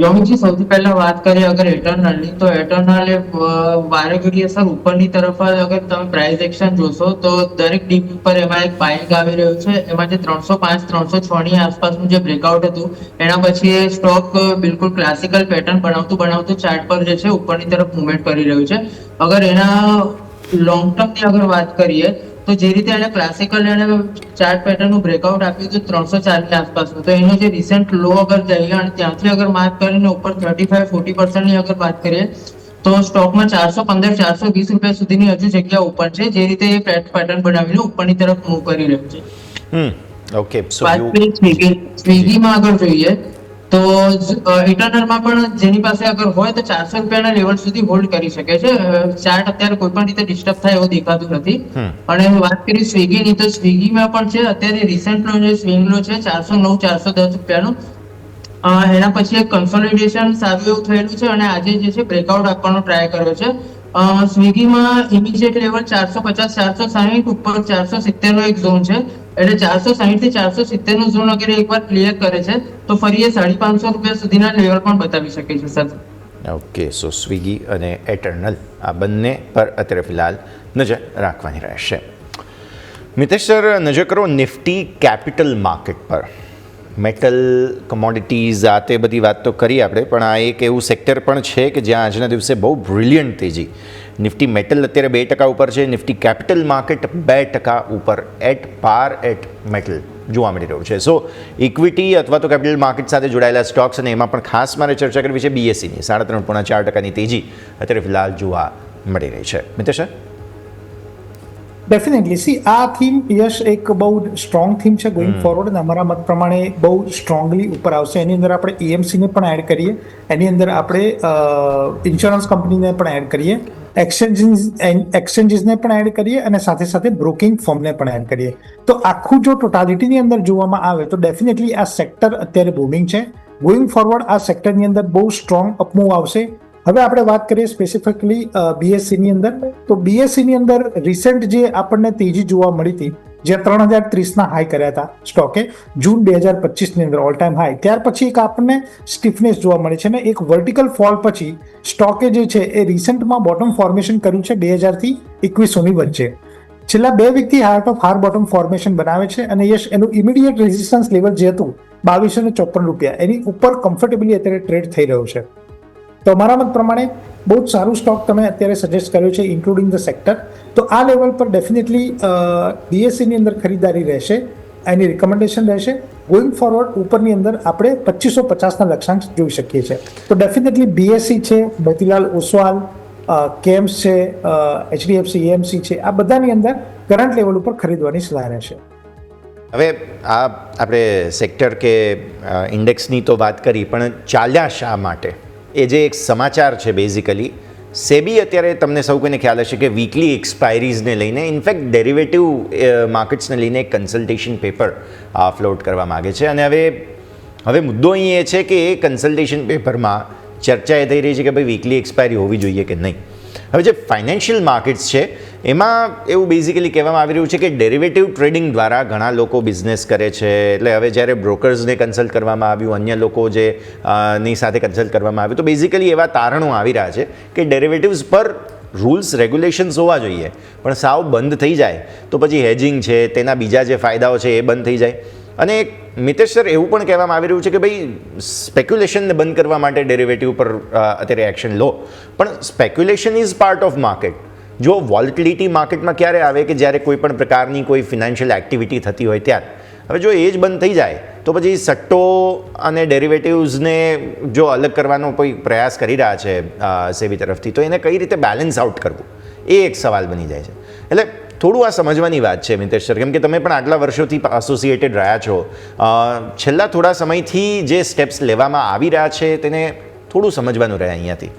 યોમિકજી, સૌથી પહેલા વાત કરીએ અગર એટર્નલની તો એટર્નલ વારે ઘડીએ સર ઉપરની તરફ અગર તમે પ્રાઇસ એક્શન જોશો તો દરેક ડીપ પર એમાં એક બાઇંગ આવી રહ્યું છે. એમાં જે 305-306 ની આસપાસનું જે બ્રેકઆઉટ હતું એના પછી એ સ્ટોક બિલકુલ ક્લાસિકલ પેટર્ન બનાવતું ચાર્ટ પર જે છે ઉપરની તરફ મુવમેન્ટ કરી રહ્યું છે. અગર એના લોંગ ટર્મની અગર વાત કરીએ તો જે રીતે એને ક્લાસિકલ એને ચાર્ટ પેટર્નનું બ્રેકઆઉટ આપ્યું હતું 304 ની આસપાસનું, તો એનો જે રિસેન્ટ લો અગર જઈએ અને ત્યાંથી અગર માર્ક કરીને ઉપર 35-40% ની અગર વાત કરીએ તો સ્ટોકમાં 415 420 રૂપિયા સુધીની હજુ જગ્યા ઓપન છે, જે રીતે એ ફ્લેટ પેટર્ન બનાવીને ઉપરની તરફ મૂવ કરી રહ્યું છે. ઓકે સો વાત કરીએ સ્વિગીમાં આગળ જોઈએ તો ઇટરનલમાં પણ જેની પાસે અગર હોય તો 400 રૂપિયાના લેવલ સુધી હોલ્ડ કરી શકે છે. ચાર્ટ અત્યારે કોઈ પણ રીતે ડિસ્ટર્બ થાય એવું દેખાતું નથી. અને વાત કરી સ્વિગીની તો સ્વિગીમાં પણ છે અત્યારે રિસેન્ટનો જે સ્વિંગ લો છે 409 410 રૂપિયાનો, એના પછી એક કન્સોલિડેશન સારું એવું થયેલું છે અને આજે જે છે બ્રેકઆઉટ આપવાનો ટ્રાય કર્યો છે. સ્વિગીમાં ઇમિડિયેટ લેવલ 450 460 ઉપર 470 નો એક ઝોન છે, એટલે 460 થી 470 નો ઝોન અગર એકવાર ક્લિયર કરે છે તો ફરી એ 550 રૂપિયા સુધીના લેવલ પણ બતાવી શકે છે સર. ઓકે સો સ્વિગી અને એટર્નલ આ બંને પર અત્યારે ફિલહાલ નજર રાખવાની રહેશે. મિતેશ સર, નજર કરો નિફ્ટી કેપિટલ માર્કેટ પર. મેટલ કમોડિટીઝ આ તે બધી વાત તો કરી આપણે, પણ આ એક એવું સેક્ટર પણ છે કે જ્યાં આજના દિવસે બહુ બ્રિલિયન્ટ તેજી. નિફ્ટી મેટલ અત્યારે 2% ઉપર છે, નિફ્ટી કેપિટલ માર્કેટ 2% ઉપર એટ પાર એટ મેટલ જોવા મળી રહ્યું છે. સો ઇક્વિટી અથવા તો કેપિટલ માર્કેટ સાથે જોડાયેલા સ્ટોક્સ અને એમાં પણ ખાસ મારે ચર્ચા કરવી છે બીએસસીની 3.5-4% તેજી અત્યારે ફિલહાલ જોવા મળી રહી છે. મિતેશ સર? ડેફિનેટલી સી આ થીમ યશ એક બહુ સ્ટ્રોંગ થીમ છે ગોઈંગ ફોરવર્ડ, અને અમારા મત પ્રમાણે બહુ સ્ટ્રોંગલી ઉપર આવશે. એની અંદર આપણે EMCને પણ એડ કરીએ, એની અંદર આપણે ઇન્સ્યોરન્સ કંપનીને પણ એડ કરીએ, એક્સચેન્જીસને પણ એડ કરીએ અને સાથે સાથે બ્રોકિંગ ફર્મને પણ એડ કરીએ. તો આખું જો ટોટાલિટીની અંદર જોવામાં આવે તો ડેફિનેટલી આ સેક્ટર અત્યારે બૂમિંગ છે. ગોઈંગ ફોરવર્ડ આ સેક્ટરની અંદર બહુ સ્ટ્રોંગ અપમૂવ આવશે. હવે આપણે વાત કરીએ સ્પેસિફિકલી BSCની અંદર, તો BSCની અંદર રિસેન્ટ જે આપણને તેજી જોવા મળી હતી, જ્યાં 3030ના હાઈ કર્યા હતા સ્ટોકે જૂન 2025ની અંદર ઓલ ટાઈમ હાઈ, ત્યાર પછી એક આપણને સ્ટીફનેસ જોવા મળે છે ને એક વર્ટિકલ ફોલ પછી સ્ટોકે જે છે એ રિસેન્ટમાં બોટમ ફોર્મેશન કર્યું છે 2000 થી 2100ની વચ્ચે. છેલ્લા 2 વીકથી હાર્ટ ઓફ હાર બોટમ ફોર્મેશન બનાવે છે અને યસ એનું ઇમિડિયેટ રેઝિસ્ટન્સ લેવલ જે હતું 2254 રૂપિયા, એની ઉપર કમ્ફર્ટેબલી અત્યારે ટ્રેડ થઈ રહ્યો છે. તો અમારા મત પ્રમાણે બહુ જ સારું સ્ટોક તમે અત્યારે સજેસ્ટ કર્યો છે ઇન્ક્લુડિંગ ધ સેક્ટર. તો આ લેવલ પર ડેફિનેટલી BSCની અંદર ખરીદારી રહેશે, એની રિકમેન્ડેશન રહેશે. ગોઈંગ ફોરવર્ડ ઉપરની અંદર આપણે 2550ના લક્ષ્યાંક જોઈ શકીએ છીએ. તો ડેફિનેટલી BSC છે, મોતીલાલ ઓસવાલ, કેમ્સ છે, HDFC EMC છે, આ બધાની અંદર કરંટ લેવલ ઉપર ખરીદવાની સલાહ રહેશે. હવે આ આપણે સેક્ટર કે ઇન્ડેક્સની તો વાત કરી, પણ ચાલ્યા શા માટે એ જે એક સમાચાર છે બેઝિકલી સેબી અત્યારે તમને સૌ કોઈને ખ્યાલ હશે કે વીકલી એક્સપાયરીઝને લઈને ઇનફેક્ટ ડેરિવેટિવ માર્કેટ્સને લઈને એક કન્સલ્ટેશન પેપર ફ્લોટ કરવા માગે છે. અને હવે મુદ્દો અહીં એ છે કે એ કન્સલ્ટેશન પેપરમાં ચર્ચા એ થઈ રહી છે કે ભાઈ વીકલી એક્સપાયરી હોવી જોઈએ કે નહીં. હવે જે ફાઇનાન્શિયલ માર્કેટ્સ છે એમાં એવું બેઝિકલી કહેવામાં આવી રહ્યું છે કે ડેરિવેટિવ ટ્રેડિંગ દ્વારા ઘણા લોકો બિઝનેસ કરે છે. એટલે હવે જ્યારે બ્રોકર્સને કન્સલ્ટ કરવામાં આવ્યું, અન્ય લોકો જે ની સાથે કન્સલ્ટ કરવામાં આવ્યું, તો બેઝિકલી એવા તારણો આવી રહ્યા છે કે ડેરિવેટિવ્સ પર રૂલ્સ રેગ્યુલેશન્સ હોવા જોઈએ, પણ સાવ બંધ થઈ જાય તો પછી હેજિંગ છે, તેના બીજા જે ફાયદાઓ છે એ બંધ થઈ જાય. અને મિતેશ સર, એવું પણ કહેવામાં આવી રહ્યું છે કે ભાઈ સ્પેક્યુલેશનને બંધ કરવા માટે ડેરિવેટિવ પર અત્યારે એક્શન લો, પણ speculation is part of market. જો વોલેટિલિટી માર્કેટમાં ક્યારે આવે કે જ્યારે કોઈ પણ પ્રકારની કોઈ ફિનાન્શિયલ એક્ટિવિટી થતી હોય ત્યારે. હવે જો એ જ બંધ થઈ જાય તો પછી સટ્ટો અને ડેરિવેટિવ્સને જો અલગ કરવાનો કોઈ પ્રયાસ કરી રહ્યા છે સેબી તરફથી, તો એને કઈ રીતે બેલેન્સ આઉટ કરવું એ એક સવાલ બની જાય છે. એટલે થોડું આ સમજવાની વાત છે મિતેશ સર, કેમ કે તમે પણ આટલા વર્ષોથી એસોસિએટેડ રહ્યા છો. છેલ્લા થોડા સમયથી જે સ્ટેપ્સ લેવામાં આવી રહ્યા છે તેને થોડું સમજવાનું રહે અહીંયાથી.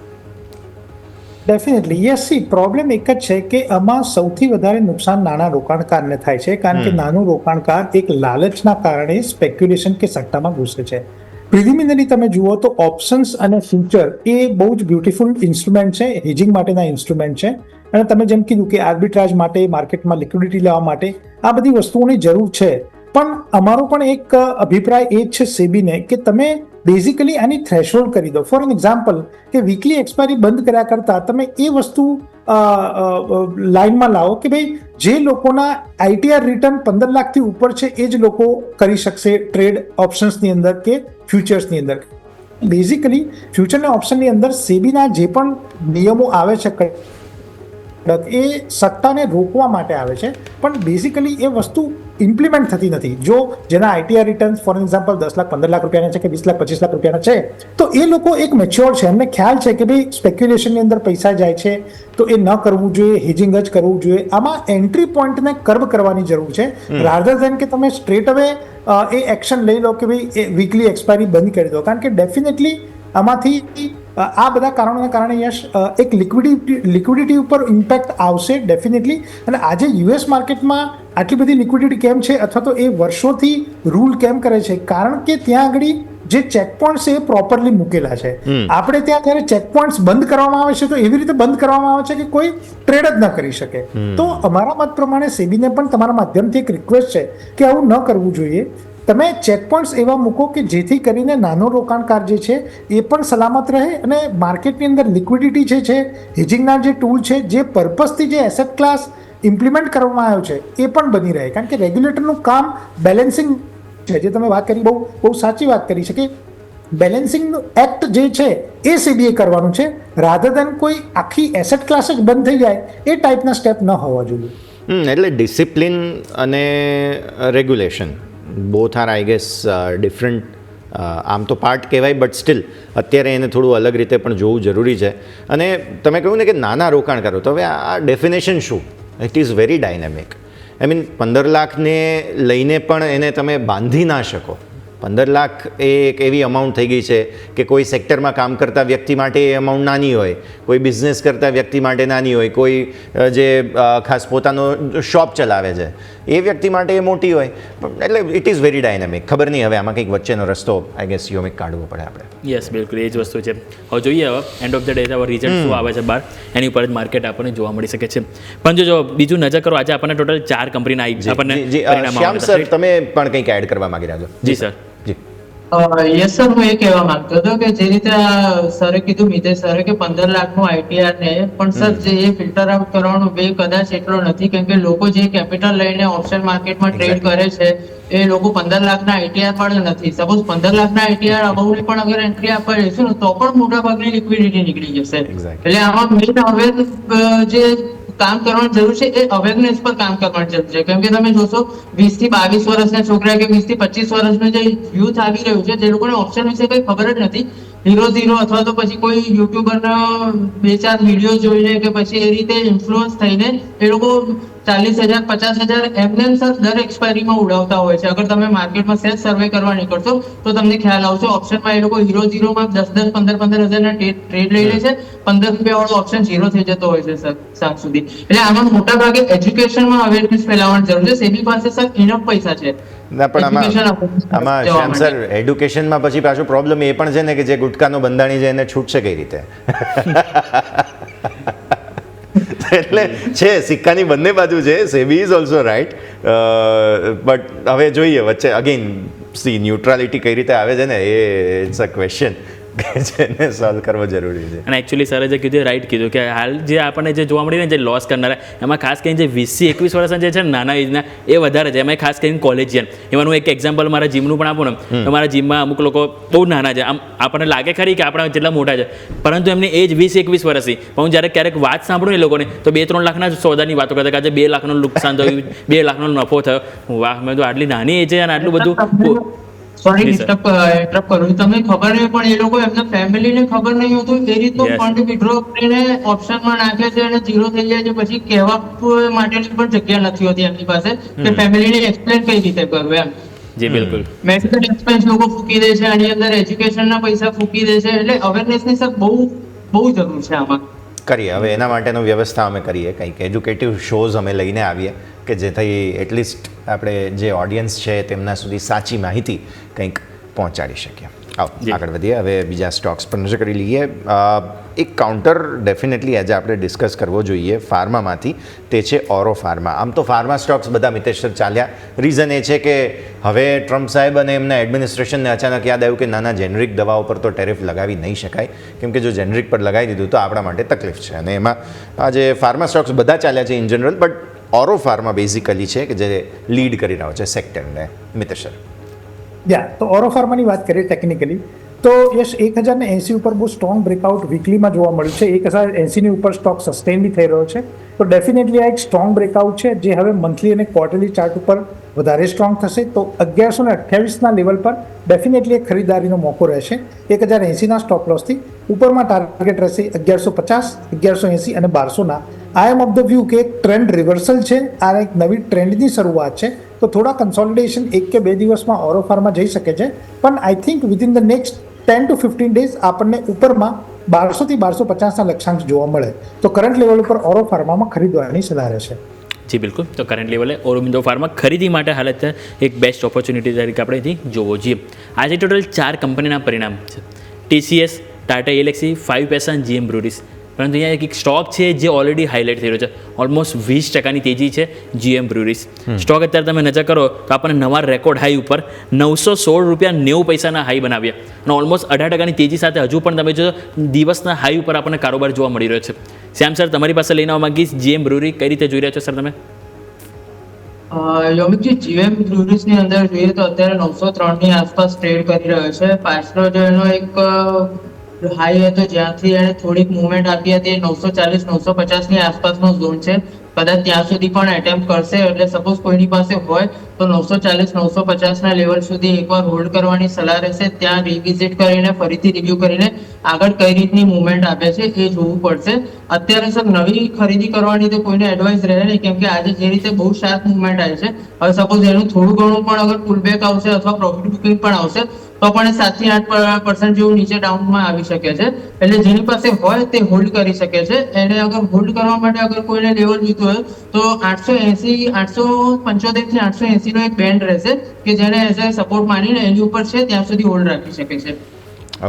Definitely yes. સી પ્રોબ્લેમ એક જ છે કે આમાં સૌથી વધારે નુકસાન નાના રોકાણકારને થાય છે, કારણ કે નાનું રોકાણકાર એક લાલચના કારણે સ્પેક્યુલેશન કે સટ્ટામાં ઘૂસે છે. પ્રિલિમિનરી તમે જુઓ તો ઓપ્શન્સ અને ફ્યુચર એ બહુ જ બ્યુટીફુલ ઇન્સ્ટ્રુમેન્ટ છે, હેજિંગ માટેના ઇન્સ્ટ્રુમેન્ટ છે. અને તમે જેમ કીધું કે આર્બિટ્રાજ માટે, માર્કેટમાં લિક્વિડિટી લેવા માટે આ બધી વસ્તુઓની જરૂર છે. પણ અમારો પણ એક અભિપ્રાય એ જ છે સેબીને કે તમે બેઝિકલી આની થ્રેશહોલ્ડ કરી દો. ફોર એન એક્ઝામ્પલ કે વીકલી એક્સપાયરી બંધ કર્યા કરતાં તમે એ વસ્તુ લાઇનમાં લાવો કે ભાઈ જે લોકોના ITR રિટર્ન 15 લાખથી ઉપર છે એ જ લોકો કરી શકશે ટ્રેડ ઓપ્શન્સની અંદર કે ફ્યુચર્સની અંદર. બેઝિકલી ફ્યુચર અને ઓપ્શનની અંદર સેબીના જે પણ નિયમો આવે છે એ સટ્ટાને રોકવા માટે આવે છે, પણ બેઝિકલી એ વસ્તુ ઇમ્પ્લિમેન્ટ થતી નથી. જો જેના ITR returns for example 10 lakh 15 lakh રૂપિયાના છે કે 20 લાખ 25 લાખ રૂપિયાના છે, તો એ લોકો એક મેચ્યોર છે, એમને ખ્યાલ છે કે ભાઈ સ્પેક્યુલેશનની અંદર પૈસા જાય છે તો એ ન કરવું જોઈએ, હેજિંગ જ કરવું જોઈએ. આમાં એન્ટ્રી પોઈન્ટને કર્બ કરવાની જરૂર છે, રાધર દેન કે તમે સ્ટ્રેટ અવે એ એક્શન લઈ લો કે ભાઈ એ વીકલી એક્સપાયરી બંધ કરી દો. કારણ કે ડેફિનેટલી આમાંથી આ બધા કારણોના કારણે યશ એક લિક્વિડિટી ઉપર ઇમ્પેક્ટ આવશે ડેફિનેટલી. અને આજે યુએસ માર્કેટમાં આટલી બધી લિક્વિડિટી કેમ છે અથવા તો એ વર્ષોથી રૂલ કેમ કરે છે? કારણ કે ત્યાં આગળ જે ચેકપોઇન્ટ્સ એ પ્રોપરલી મૂકેલા છે. આપણે ત્યાં જ્યારે ચેકપોઇન્ટ્સ બંધ કરવામાં આવે છે તો એવી રીતે બંધ કરવામાં આવે છે કે કોઈ ટ્રેડ જ ન કરી શકે. તો અમારા મત પ્રમાણે સેબીને પણ તમારા માધ્યમથી એક રિક્વેસ્ટ છે કે આવું ન કરવું જોઈએ. તમે ચેકપોઇન્ટ્સ એવા મૂકો કે જેથી કરીને નાનો રોકાણકાર જે છે એ પણ સલામત રહે અને માર્કેટની અંદર લિક્વિડિટી છે, હેજિંગના જે ટૂલ છે, જે પર્પઝથી જે એસેટ ક્લાસ ઇમ્પ્લિમેન્ટ કરવામાં આવ્યો છે એ પણ બની રહે. કારણ કે રેગ્યુલેટરનું કામ બેલેન્સિંગ છે, જે તમે વાત કરી બહુ સાચી વાત કરી છે કે બેલેન્સિંગનું એક્ટ જે છે એ સેબીએ કરવાનું છે, રાધર દેન કોઈ આખી એસેટ ક્લાસ જ બંધ થઈ જાય એ ટાઈપના સ્ટેપ ન હોવા જોઈએ. એટલે ડિસિપ્લિન અને regulation both are I guess different. આમ તો પાર્ટ કહેવાય બટ સ્ટીલ અત્યારે એને થોડું અલગ રીતે પણ જોવું જરૂરી છે. અને તમે કહ્યું ને કે નાના રોકાણકારો, તો હવે આ ડેફિનેશન શું? It is very dynamic. I mean 15 લાખને લઈને પણ એને તમે બાંધી ના શકો. 15 લાખ એ એક એવી અમાઉન્ટ થઈ ગઈ છે કે કોઈ સેક્ટરમાં કામ કરતા વ્યક્તિ માટે એ અમાઉન્ટ નાની હોય, કોઈ બિઝનેસ કરતા વ્યક્તિ માટે નાની હોય, કોઈ જે ખાસ પોતાનો શોપ ચલાવે છે એ વ્યક્તિ માટે એ મોટી હોય. એટલે ઇટ ઇઝ વેરી ડાયનેમિક. ખબર નહીં હવે આમાં કંઈક વચ્ચેનો રસ્તો આઈ ગેસ યોમિક કાઢવો પડે આપણે. યસ, બિલકુલ એ જ વસ્તુ છે. હવે જોઈએ હવે end of the day result શું આવે છે બહાર, એની ઉપર જ માર્કેટ આપણને જોવા મળી શકે છે. પણ જો બીજું નજર કરો, આજે આપણને ટોટલ 4 કંપનીના આપણને શ્યામ સર, તમે પણ કંઈક એડ કરવા માંગી રહ્યા છો? જી સર. યસ સર, હું એ કહેવા માંગતો હતો કે જે રીતે સરે કીધું, મિતેશ સરે કે 15 લાખનું આઈટીઆર ને, પણ સર જે એ ફિલ્ટર આઉટ કરવાનો વે કદાચ એટલો નથી, કેમ કે લોકો જે કેપિટલ લઈને ઓપ્શન માર્કેટમાં ટ્રેડ કરે છે એ લોકો 15 લાખના આઈટીઆર પણ નથી. સપોઝ 15 લાખના આઈટીઆર અબાઉની પણ અગર એન્ટ્રી આપવા જઈશું ને તો પણ મોટા ભાગની લિક્વિડિટી નીકળી જશે. એટલે આમાં મેઇન હવે જે કામ કરવાની જરૂર છે એ અવેરનેસ પર કામ કરવાની જરૂર છે. કેમ કે તમે જોશો 20 થી 22 વર્ષના છોકરા કે 20 થી 25 વર્ષનું જે યુથ આવી રહ્યું છે, જે લોકોને ઓપ્શન વિશે કઈ ખબર જ નથી, 0 અથવા તો પછી કોઈ યુટ્યુબરના 2-4 વિડીયો જોઈને કે પછી એ રીતે ઇન્ફ્લુઅન્સ થઈને એ લોકો 40,000 50,000 એમને સર દર એક્સપાયરીમાં ઉડાવતા હોય છે. અગર તમે માર્કેટમાં સેલ્સ સર્વે કરવા નીકળશો તો તમને ખ્યાલ આવશે, ઓપ્શનમાં એ લોકો 0-0માં 10-10 15-15 હજારના ટ્રેડ લઈ લે છે, 15 રૂપિયા વાળો ઓપ્શન 0 થઈ જતો હોય છે સર સાંજ સુધી. એટલે આમાં મોટા ભાગે એજ્યુકેશનમાં અવેરનેસ ફેલાવવાની જરૂર છે. સેબી પાસે સર ઇનફ પૈસા છે. ના, પણ આમાં શ્યામ સર, એડ્યુકેશનમાં પછી પાછો પ્રોબ્લેમ એ પણ છે ને કે જે ગુટકાનો બંધાણી છે એને છૂટશે કઈ રીતે? એટલે છે, સિક્કાની બંને બાજુ છે. SEBI is also right, but હવે જોઈએ વચ્ચે અગેન સી ન્યુટ્રાલિટી કઈ રીતે આવે છે ને, એ ઇટ્સ અ ક્વેશ્ચન કે જેને સોલ્વ કરવો જરૂરી છે. અને એકચ્યુઅલી સરે જે કીધું રાઈટ કીધું કે હાલ જે આપણને જે જોવા મળી ને જે લોસ કરનારા, એમાં ખાસ કરીને જે 20 થી 21 વર્ષના જે છે નાના એજના એ વધારે છે. એમાં ખાસ કરીને કોલેજિયન. એમાં હું એક એક્ઝામ્પલ મારા જીમનું પણ આપું ને, તો મારા જીમમાં અમુક લોકો બહુ નાના છે, આમ આપણને લાગે ખરી કે આપણા જેટલા મોટા છે, પરંતુ એમની એજ 20-21 વર્ષની. પણ હું જ્યારે ક્યારેક વાત સાંભળું ને લોકોને તો 2-3 લાખના સોદાની વાતો કરતા કે આજે 2 લાખનું નુકસાન થયું, 2 લાખનો નફો થયો. વાહ, મેં તો આટલી નાની એજ છે અને આટલું બધું. સોરી ઇન્ટરપ્ટ કરું, તમને ખબર નહીં પણ એ લોકો એમના ફેમિલીને ખબર નહીં હોતું એ રીતનું ફંડ વિડ્રો કરીને ઓપ્શનમાં નાખે છે અને 0 થઈ જાય છે. પછી કહેવા માટેની પણ જગ્યા નથી હોતી એમની પાસે કે ફેમિલીને એક્સપ્લેન કઈ રીતે કરવું એમ. જી બિલકુલ. મેડિકલ એક્સપેન્સ લોકો ફૂકી દે છે, આની અંદર એજ્યુકેશનના પૈસા ફૂકી દે છે. એટલે અવેરનેસની સર બહુ જરૂર છે આમાં. કરીએ હવે એના માટેનો વ્યવસ્થા અમે કરીએ, કંઈક એજ્યુકેટિવ શોઝ અમે લઈને આવીએ કે જેથી એટલીસ્ટ આપણે જે ઓડિયન્સ છે તેમના સુધી સાચી માહિતી કંઈક પહોંચાડી શકીએ. આવો આગળ વધીએ. હવે બીજા સ્ટોક્સ પર નજર કરી લઈએ. એક કાઉન્ટર ડેફિનેટલી આજે આપણે ડિસ્કસ કરવો જોઈએ ફાર્મામાંથી, તે છે ઓરો ફાર્મા. આમ તો ફાર્મા સ્ટોક્સ બધા મિતેશ્વર ચાલ્યા. રીઝન એ છે કે હવે ટ્રમ્પ સાહેબ અને એમના એડમિનિસ્ટ્રેશનને અચાનક યાદ આવ્યું કે નાના જેનરિક દવાઓ પર તો ટેરિફ લગાવી નહીં શકાય, કેમ કે જો જેનરિક પર લગાવી દીધું તો આપણા માટે તકલીફ છે. અને એમાં આજે ફાર્મા સ્ટોક્સ બધા ચાલ્યા છે in general, but Auro pharma basically છે કે જે લીડ કરી રહ્યો છે સેક્ટરને. મિતેશ્વર. તો ઓરો ફાર્માની વાત કરીએ ટેકનિકલી તો યસ 1080 ઉપર બહુ સ્ટ્રોંગ બ્રેકઆઉટ વીકલીમાં જોવા મળ્યું છે. 1080ની ઉપર સ્ટોક સસ્ટેન બી થઈ રહ્યો છે. તો ડેફિનેટલી આ એક સ્ટ્રોંગ બ્રેકઆઉટ છે જે હવે મંથલી અને ક્વાર્ટરલી ચાર્ટ ઉપર વધારે સ્ટ્રોંગ થશે તો 1128ના લેવલ પર ડેફિનેટલી એક ખરીદારીનો મોકો રહેશે. 1080ના સ્ટોપ લોસથી ઉપરમાં ટાર્ગેટ રહેશે 1150, 1180 અને 1200ના. આઈ એમ ઓફ ધ વ્યૂ કે એક ટ્રેન્ડ રિવર્સલ છે, આ એક નવી ટ્રેન્ડની શરૂઆત છે, તો થોડા કન્સોલિડેશન 1 કે 2 દિવસમાં ઓરોફારમાં જઈ શકે છે, પણ I think within the next 10 to 15 days આપણને ઉપરમાં 1200 થી 1250ના લક્ષ્યાંક જોવા મળે, તો કરંટ લેવલ ઉપર ઓરો ફાર્મામાં ખરીદવાની સલાહ રહેશે. જી બિલકુલ. તો કરંટ લેવલે ઓરોબિંદો ફાર્મા ખરીદી માટે હાલ અત્યારે એક બેસ્ટ ઓપોર્ચ્યુનિટી તરીકે આપણે અહીંથી જોવો જોઈએ. આજે ટોટલ 4 કંપનીના પરિણામ છે: TCS, ટાટા એલેક્સી, 5 પૈસા અને GM બ્રુરીઝ. પરંતુ અહીંયા એક સ્ટોક છે જે ઓલરેડી હાઇલાઇટ થઈ રહ્યો છે, ઓલમોસ્ટ 20% તેજી છે GM બ્રુરીઝ. સ્ટોક અત્યારે તમે નજર કરો તો આપણને નવા રેકોર્ડ હાઈ ઉપર ₹916.90 હાઈ બનાવ્યા અને ઓલમોસ્ટ 18% તેજી સાથે હજુ પણ તમે જો દિવસના હાઈ ઉપર આપણને કારોબાર જોવા મળી રહ્યો છે. શ્યામ સર, તમારી પાસે લઈને આવવા માંગીશ GM બ્રુરી કઈ રીતે જોઈ રહ્યા છો સર તમે? યોમિકજી, GM બ્રુરીઝ ની અંદર જોઈએ તો અત્યારે 903 ની આસપાસ ટ્રેડ કરી રહ્યો છે. પાછલો જો એનો એક હાઈ હતો જ્યાંથી એને થોડીક મુવમેન્ટ આપી હતી 940-950 ની આસપાસનો ઝોન છે, કદાચ ત્યાં સુધી પણ એટેમ્પ કરશે. એટલે સપોઝ કોઈની પાસે હોય તો 940-950 ના લેવલ સુધી એકવાર હોલ્ડ કરવાની સલાહ રહેશે. ત્યાં રિવિઝિટ કરીને ફરીથી રિવ્યુ કરીને આગળ કઈ રીતની મુવમેન્ટ આપે છે એ જોવું પડશે. અત્યારે સર નવી ખરીદી કરવાની તો કોઈને એડવાઇસ રહે નહીં, કેમ કે આજે જે રીતે બહુ શાર્પ મુવમેન્ટ આવી છે, હવે સપોઝ એનું થોડું ઘણું પણ અગર પુલબેક આવશે અથવા પ્રોફિટ બુકિંગ પણ આવશે તો પણ એ 7 થી 8% જેવું નીચે ડાઉનમાં આવી શકે છે. એટલે જેની પાસે હોય તે હોલ્ડ કરી શકે છે. એને અગર હોલ્ડ કરવા માટે અગર કોઈને લેવલ જોઈતું હોય તો 875 થી 880 નો એક બેન્ડ રહેશે કે જેને એઝ અ સપોર્ટ માનીને એની ઉપર છે ત્યાં સુધી હોલ્ડ રાખી શકે છે.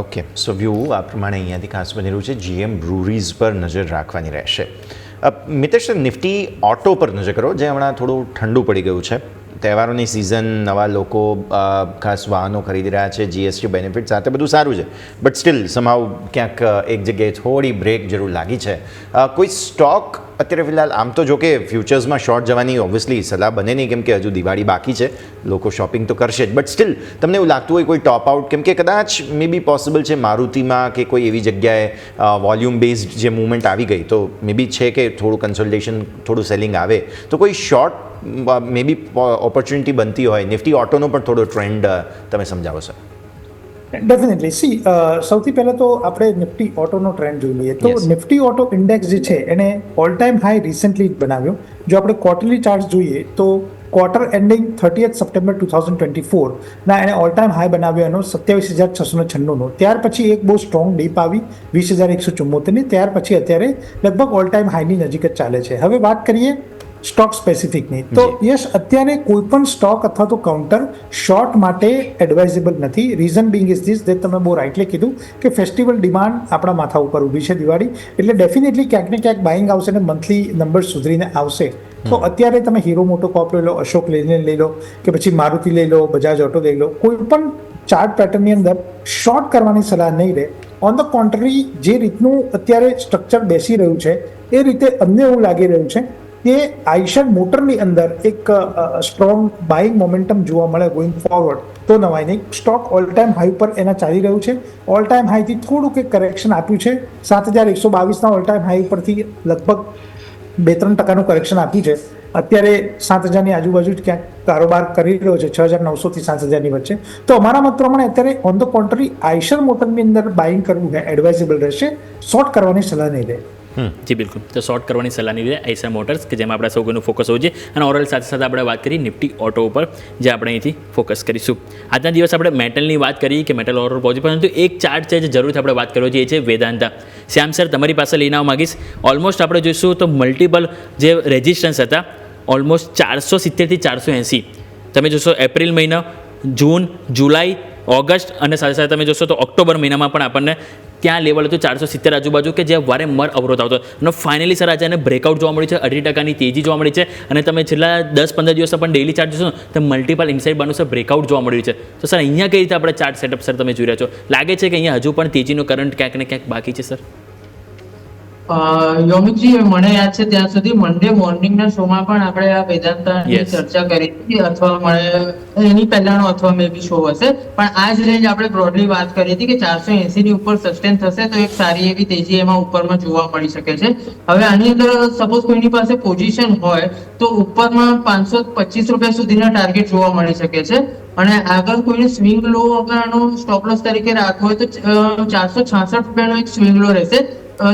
ઓકે, સો વ્યૂ આ પ્રમાણે અહીંયાથી ખાસ બની રહ્યું છે. GM બ્રુરીઝ પર નજર રાખવાની રહેશે. મિતેશ, નિફ્ટી ઓટો પર નજર કરો, જે હમણાં થોડું ઠંડુ પડી ગયું છે. તહેવારોની સિઝન, નવા લોકો ખાસ વાહનો ખરીદી રહ્યા છે, GST બેનિફિટ સાથે બધું સારું છે, બટ સ્ટીલ સમહાવ ક્યાંક એક જગ્યાએ થોડી બ્રેક જરૂર લાગી છે. કોઈ સ્ટોક અત્યારે ફિલહાલ, આમ તો જો કે ફ્યુચર્સમાં શોર્ટ જવાની ઓબ્વિયસલી સલાહ બને નહીં, કેમ કે હજુ દિવાળી બાકી છે, લોકો શોપિંગ તો કરશે જ, બટ સ્ટીલ તમને એવું લાગતું હોય કોઈ ટોપ આઉટ, કેમ કે કદાચ મે બી પોસિબલ છે મારુતિમાં કે કોઈ એવી જગ્યાએ વોલ્યુમ બેઝડ જે મૂવમેન્ટ આવી ગઈ, તો મે બી છે કે થોડું કન્સોલિડેશન, થોડું સેલિંગ આવે, તો કોઈ શોર્ટ મે બી ઓપોર્ચ્યુનિટી બનતી હોય. નિફ્ટી ઓટોનો પણ થોડો ટ્રેન્ડ તમે સમજાવો સર. ડેફિનેટલી સૌથી પહેલાં તો આપણે નિફ્ટી ઓટોનો ટ્રેન્ડ જોઈ લઈએ તો Yes. નિફ્ટી ઓટો ઇન્ડેક્સ જે છે એને ઓલ ટાઈમ હાઈ રિસન્ટલી બનાવ્યો. જો આપણે ક્વાર્ટરલી ચાર્ટ જોઈએ તો ક્વાર્ટર એન્ડિંગ 30th સપ્ટેમ્બર 2024 એને ઓલ ટાઈમ હાઈ બનાવ્યો એનો 27,696નો. ત્યાર પછી એક બહુ સ્ટ્રોંગ ડીપ આવી 20,174ની. ત્યાર પછી અત્યારે લગભગ ઓલ ટાઈમ હાઈની નજીક જ ચાલે છે. હવે વાત કરીએ સ્ટોક સ્પેસિફિકની, તો યસ, અત્યારે કોઈ પણ સ્ટોક અથવા તો કાઉન્ટર શોર્ટ માટે એડવાઇઝેબલ નથી. રીઝન બિંગ ઇઝ ધીસ, જે તમે બહુ રાઇટલી કીધું કે ફેસ્ટિવલ ડિમાન્ડ આપણા માથા ઉપર ઊભી છે દિવાળી, એટલે ડેફિનેટલી ક્યાંક ને ક્યાંક બાઇંગ આવશે ને મંથલી નંબર સુધરીને આવશે. તો અત્યારે તમે હીરો મોટોકોર્પ લઈ લો, અશોક લેલેન્ડ લઈ લો, કે પછી મારુતિ લઈ લો, બજાજ ઓટો લઈ લો, કોઈ પણ ચાર્ટ પેટર્નની અંદર શોર્ટ કરવાની સલાહ નહીં રહે. ઓન ધ કોન્ટ્રરી, જે રીતનું અત્યારે સ્ટ્રક્ચર બેસી રહ્યું છે એ રીતે અમને એવું લાગી રહ્યું છે કે આઈશર મોટરની અંદર એક સ્ટ્રોંગ બાઇંગ મોમેન્ટમ જોવા મળે ગોઈંગ ફોરવર્ડ, તો નવાઈ નહીં. સ્ટોક ઓલ ટાઈમ હાઈ ઉપર એના ચાલી રહ્યું છે. ઓલ ટાઈમ હાઈથી થોડુંક એક કરેક્શન આપ્યું છે. 7,122ના ઓલ ટાઈમ હાઈ ઉપરથી લગભગ 2-3% કરેક્શન આપ્યું છે. અત્યારે 7,000ની આજુબાજુ જ ક્યાંક કારોબાર કરી રહ્યો છે, 6,900 થી 7,000ની વચ્ચે. તો અમારા મત પ્રમાણે અત્યારે ઓન ધ કોન્ટ્રી આઈશર મોટરની અંદર બાઇંગ કરવું એડવાઇઝેબલ રહેશે, શોર્ટ કરવાની સલાહ નહીં રહે. જી બિલકુલ. તો શોર્ટ કરવાની સલાહ નહીં રહે આઈશર મોટર્સ, કે જેમાં આપણે સૌ કોઈનું ફોકસ હોવું જોઈએ. અને ઓવરઓલ સાથે સાથે આપણે વાત કરી નિફ્ટી ઓટો ઉપર, જે આપણે અહીંથી ફોકસ કરીશું. આજના દિવસ આપણે મેટલની વાત કરી કે મેટલ ઓવરઓલ પોઝિટિવ, પરંતુ એક ચાર્ટ છે જે જરૂરથી આપણે વાત કરવો જોઈએ, એ છે વેદાંતા. શ્યામ સર, તમારી પાસે લઈને આવવા માંગીશ. ઓલમોસ્ટ આપણે જોઈશું તો મલ્ટિપલ જે રેઝિસ્ટન્સ હતા, ઓલમોસ્ટ 470 થી 480. તમે જોશો એપ્રિલ મહિનો, જૂન, જુલાઈ, ઓગસ્ટ અને સાથે સાથે તમે જોશો તો ઓક્ટોબર મહિનામાં પણ આપણને ત્યાં લેવલ હતું 470 આજુબાજુ, કે જે વારંવાર અવરોધ આવતો. અને ફાઇનલી સર આજે એને બ્રેકઆઉટ જોવા મળી છે, 18%ની તેજી જોવા મળી છે. અને તમે છેલ્લા 10-15 દિવસમાં પણ ડેઇલી ચાર્ટ જોશો તો મલ્ટિપલ ઇનસાઇડ બાનું સર બ્રેકઆઉટ જોવા મળ્યું છે. તો સર અહીંયા કઈ રીતે આપણે ચાર્ટ સેટઅપ સર તમે જોઈ રહ્યા છો? લાગે છે કે અહીંયા હજુ પણ તેજીનો કરંટ ક્યાંક ને ક્યાંક બાકી છે સર? યોમિકજી મને યાદ છે ત્યાં સુધી મંડે મોર્નિંગના શોમાં પણ આપણે આ વેદાંતાની Yes. ચર્ચા કરી હતી, અથવા મને એની પહેલાનો અથવા મે બી શો હશે, પણ આ જ રેન્જ આપણે બ્રોડલી વાત કરી હતી કે 480 ની ઉપર સસ્ટેન થશે તો એક સારી એવી તેજી એમાં ઉપરમાં જોવા મળી શકે છે. હવે આની અંદર સપોઝ કોઈની પાસે પોઝિશન હોય તો ઉપરમાં 525 રૂપિયા સુધીના ટાર્ગેટ જોવા મળી શકે છે, અને આગળ કોઈને સ્વિંગ લો વગરનો સ્ટોપ લોસ તરીકે રાખવો હોય તો 466 રૂપિયાનો એક સ્વિંગ લો રહેશે.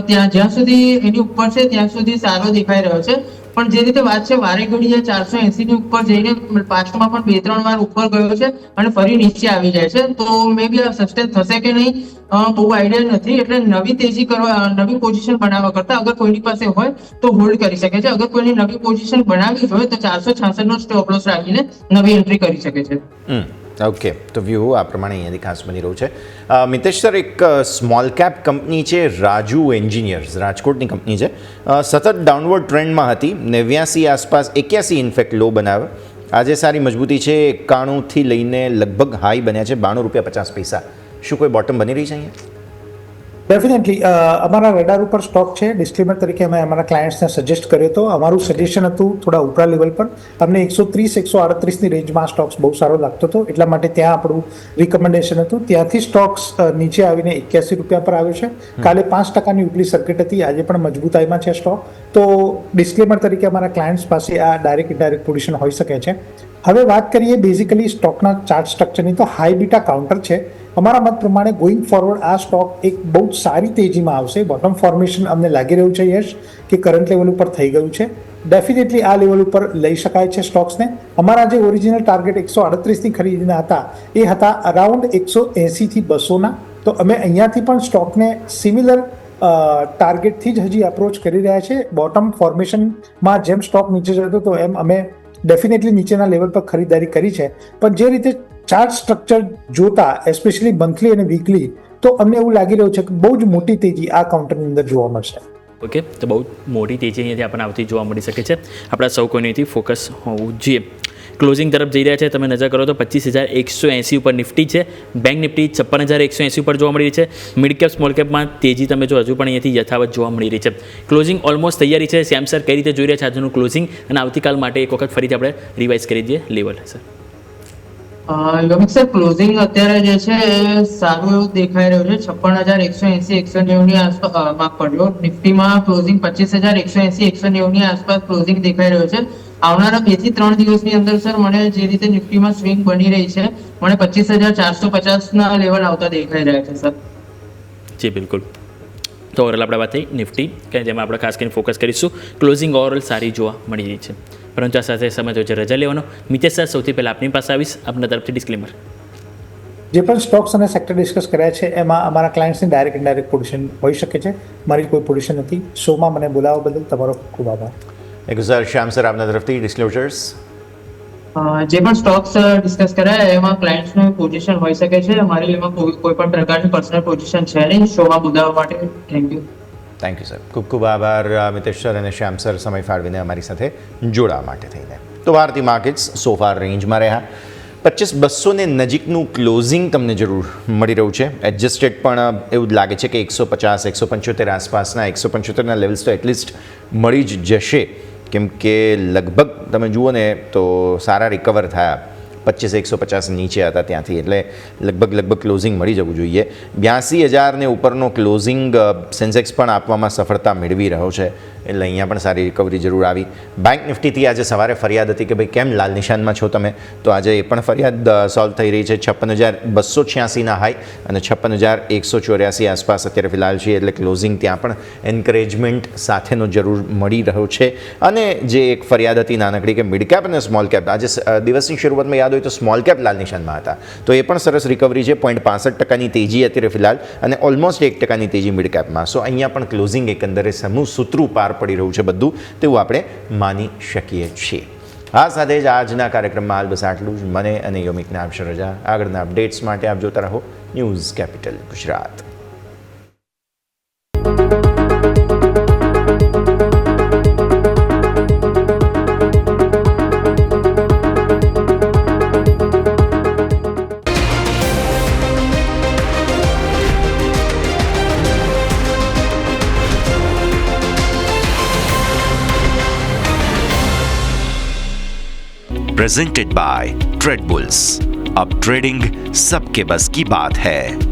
ત્યાં જ્યાં સુધી એની ઉપર છે ત્યાં સુધી સારો દેખાઈ રહ્યો છે, પણ જે રીતે વાત છે વારે ઘડીએ 480 ની ઉપર જઈને પાસ્ટમાં પણ 2-3 વાર ઉપર ગયો છે અને ફરી નીચે આવી જાય છે, તો મે બી આ સસ્ટેન થશે કે નહીં બહુ આઈડિયા નથી. એટલે નવી તેજી કરવા, નવી પોઝિશન બનાવવા કરતા અગર કોઈની પાસે હોય તો હોલ્ડ કરી શકે છે. અગર કોઈની નવી પોઝિશન બનાવવી હોય તો 466 નો સ્ટોપ લોસ રાખીને નવી એન્ટ્રી કરી શકે છે. ઓકે, તો વ્યૂ આ પ્રમાણે અહીંયાથી ખાસ બની રહ્યું છે. મિતેશ સર, એક સ્મોલ કેપ કંપની છે રાજુ એન્જિનિયર્સ, રાજકોટની કંપની છે, સતત ડાઉનવર્ડ ટ્રેન્ડમાં હતી, 89 આસપાસ, 81 ઇનફેક્ટ લો બનાવે, આજે સારી મજબૂતી છે, 91થી લઈને લગભગ હાઈ બન્યા છે 92.50 રૂપિયા. શું કોઈ બોટમ બની રહી છે અહીંયા? ડેફિનેટલી અમારા રડાર ઉપર સ્ટોક છે. ડિસ્ક્લેમર તરીકે અમે અમારા ક્લાયન્ટ્સને સજેસ્ટ કર્યો હતો. અમારું સજેશન હતું થોડા ઉપરા લેવલ પર, અમને 130-138ની રેન્જમાં સ્ટોક્સ બહુ સારો લાગતો હતો, એટલા માટે ત્યાં આપણું રિકમેન્ડેશન હતું. ત્યાંથી સ્ટોક્સ નીચે આવીને 81 રૂપિયા પર આવ્યો છે. કાલે 5%ની ઉપલી સર્કિટ હતી, આજે પણ મજબૂતાઈમાં છે સ્ટોક. તો ડિસ્ક્લેમર તરીકે અમારા ક્લાયન્ટ્સ પાસે આ ડાયરેક્ટ ઇનડાયરેક્ટ પોઝિશન હોઈ શકે છે. હવે વાત કરીએ બેઝિકલી સ્ટોકના ચાર્ટ સ્ટ્રક્ચરની, તો હાઈ બીટા કાઉન્ટર છે. અમારા મત પ્રમાણે ગોઈંગ ફોરવર્ડ આ સ્ટોક એક બહુ જ સારી તેજીમાં આવશે. બોટમ ફોર્મેશન અમને લાગી રહ્યું છે યશ કે કરંટ લેવલ ઉપર થઈ ગયું છે. ડેફિનેટલી આ લેવલ ઉપર લઈ શકાય છે સ્ટોક્સને. અમારા જે ઓરિજિનલ ટાર્ગેટ 138ની ખરીદીના હતા એ હતા અરાઉન્ડ 180થી 200ના. તો અમે અહીંયાથી પણ સ્ટોકને સિમિલર ટાર્ગેટથી જ હજી અપ્રોચ કરી રહ્યા છે. બોટમ ફોર્મેશનમાં જેમ સ્ટોક નીચે જતો હતો એમ અમે ડેફિનેટલી નીચેના લેવલ પર ખરીદારી કરી છે, પણ જે રીતે ચાર્ટ સ્ટ્રક્ચર જોતા એસ્પેશિયલી મંથલી અને વીકલી, તો અમને એવું લાગી રહ્યું છે કે બહુ જ મોટી તેજી આ કાઉન્ટરની અંદર જોવા મળશે. ઓકે, તો બહુ મોટી તેજી અહીંયાથી આપણને આવતી જોવા મળી શકે છે. આપણા સૌ કોઈથી ફોકસ હોવું જોઈએ. ક્લોઝિંગ તરફ જઈ રહ્યા છે, તમે નજર કરો તો 25,180 ઉપર નિફ્ટી છે, બેંક નિફ્ટી 56,180 ઉપર જોવા મળી રહી છે. મિડ કેપ સ્મોલ કેપમાં તેજી તમે જો હજુ પણ અહીંયાથી યથાવત જોવા મળી રહી છે. ક્લોઝિંગ ઓલમોસ્ટ તૈયારી છે. શ્યામ સર કઈ રીતે જોઈ રહ્યા છે આજનું ક્લોઝિંગ, અને આવતીકાલ માટે એક વખત ફરીથી આપણે રિવાઇઝ કરી દઈએ લેવલ સર. યોમિક સર, ક્લોઝિંગ અત્યારે જે છે એ સારું એવું દેખાઈ રહ્યું છે. 56,180-190 ની આસપાસ માફ કરજો. નિફ્ટીમાં ક્લોઝિંગ 25,180-190 ની આસપાસ ક્લોઝિંગ દેખાઈ રહ્યો છે. આવનારા 2 થી 3 દિવસની અંદર સર મને જે રીતે નિફ્ટીમાં સ્વિંગ બની રહી છે, મને 25,450ના લેવલ આવતા દેખાઈ રહ્યા છે સર. જી બિલકુલ. તો ઓવરઓલ આપણે વાત થઈ નિફ્ટી કે જેમાં આપણે ખાસ કરીને ફોકસ કરીશું. ક્લોઝિંગ ઓવરઓલ સારી જોવા મળી રહી છે, પરંતુ આ સાથે સમય છે રજા લેવાનો. મિતેશ સર, સૌથી પહેલાં આપની પાસે આવીશ, આપના તરફથી ડિસ્ક્લેમર. જે પણ સ્ટોક્સ અને સેક્ટર ડિસ્કસ કર્યા છે એમાં અમારા ક્લાયન્ટ્સની ડાયરેક્ટ ઇનડાયરેક્ટ પોઝિશન હોઈ શકે છે. મારી કોઈ પોઝિશન નથી. શોમાં મને બોલાવવા બદલ તમારો ખૂબ આભાર. સર, શ્યામ સર, આપના તરફથી ડિસ્ક્લોઝર્સ. જે પણ સ્ટોક્સ ડિસ્કસ કર્યા એમાં ક્લાયન્ટ્સનું પોઝિશન હોઈ શકે છે. અમારી એમાં કોઈ પણ પ્રકારની પર્સનલ પોઝિશન છે નહીં. શોમાં બોલાવવા માટે thank you. Thank you sir. ખૂબ ખૂબ આભાર મિતેશ સર અને શ્યામ સર સમય ફાળવીને અમારી સાથે જોડાવા માટે થઈને. તો ભારતીય માર્કેટ્સ સોફાર રેન્જમાં રહ્યા. 25,200 ને નજીકનું ક્લોઝિંગ તમને જરૂર મળી રહ્યું છે. એડજસ્ટેડ પણ એવું જ લાગે છે કે 150-175 આસપાસના 175ના લેવલ્સ તો એટલીસ્ટ મળી જ જશે, કેમ કે લગભગ તમે જુઓ ને તો સારા રિકવર થયા. 25,150 નીચે હતા ત્યાંથી, એટલે લગભગ ક્લોઝિંગ મળી જવું જોઈએ. 82,000 ને ઉપરનો ક્લોઝિંગ સેન્સેક્સ પણ આપવામાં સફળતા મેળવી રહ્યો છે, એટલે અહીંયા પણ સારી રિકવરી જરૂર આવી. બેંક નિફ્ટીથી આજે સવારે ફરિયાદ હતી કે ભાઈ કેમ લાલ નિશાનમાં છો તમે, તો આજે એ પણ ફરિયાદ સોલ્વ થઈ રહી છે. 56,286ના હાઈ અને 56,184 આસપાસ અત્યારે ફિલહાલ છે, એટલે ક્લોઝિંગ ત્યાં પણ એન્કરેજમેન્ટ સાથેનો જરૂર મળી રહ્યો છે. અને જે એક ફરિયાદ હતી નાનકડી કે મિડ કેપ અને સ્મોલ કેપ, આજે દિવસની શરૂઆતમાં યાદ હોય તો સ્મોલ કેપ લાલ નિશાનમાં હતા, તો એ પણ સરસ રિકવરી છે. 0.65%ની તેજી અત્યારે ફિલહાલ અને ઓલમોસ્ટ 1%ની તેજી મિડ કેપમાં. સો અહીંયા પણ ક્લોઝિંગ એકંદરે સમૂહ સૂત્રું પાર પડી રહ્યું છે બધું, તેવું આપણે માની શકીએ છીએ. આ સાથે જ આજના કાર્યક્રમમાં હાલ બસ આટલું જ. મને અને યોમિકને આપશે રજા. આગળના અપડેટ્સ માટે આપ જોતા રહો news capital Gujarat. Presented by trade bulls. अब ट्रेडिंग सबके बस की बात है।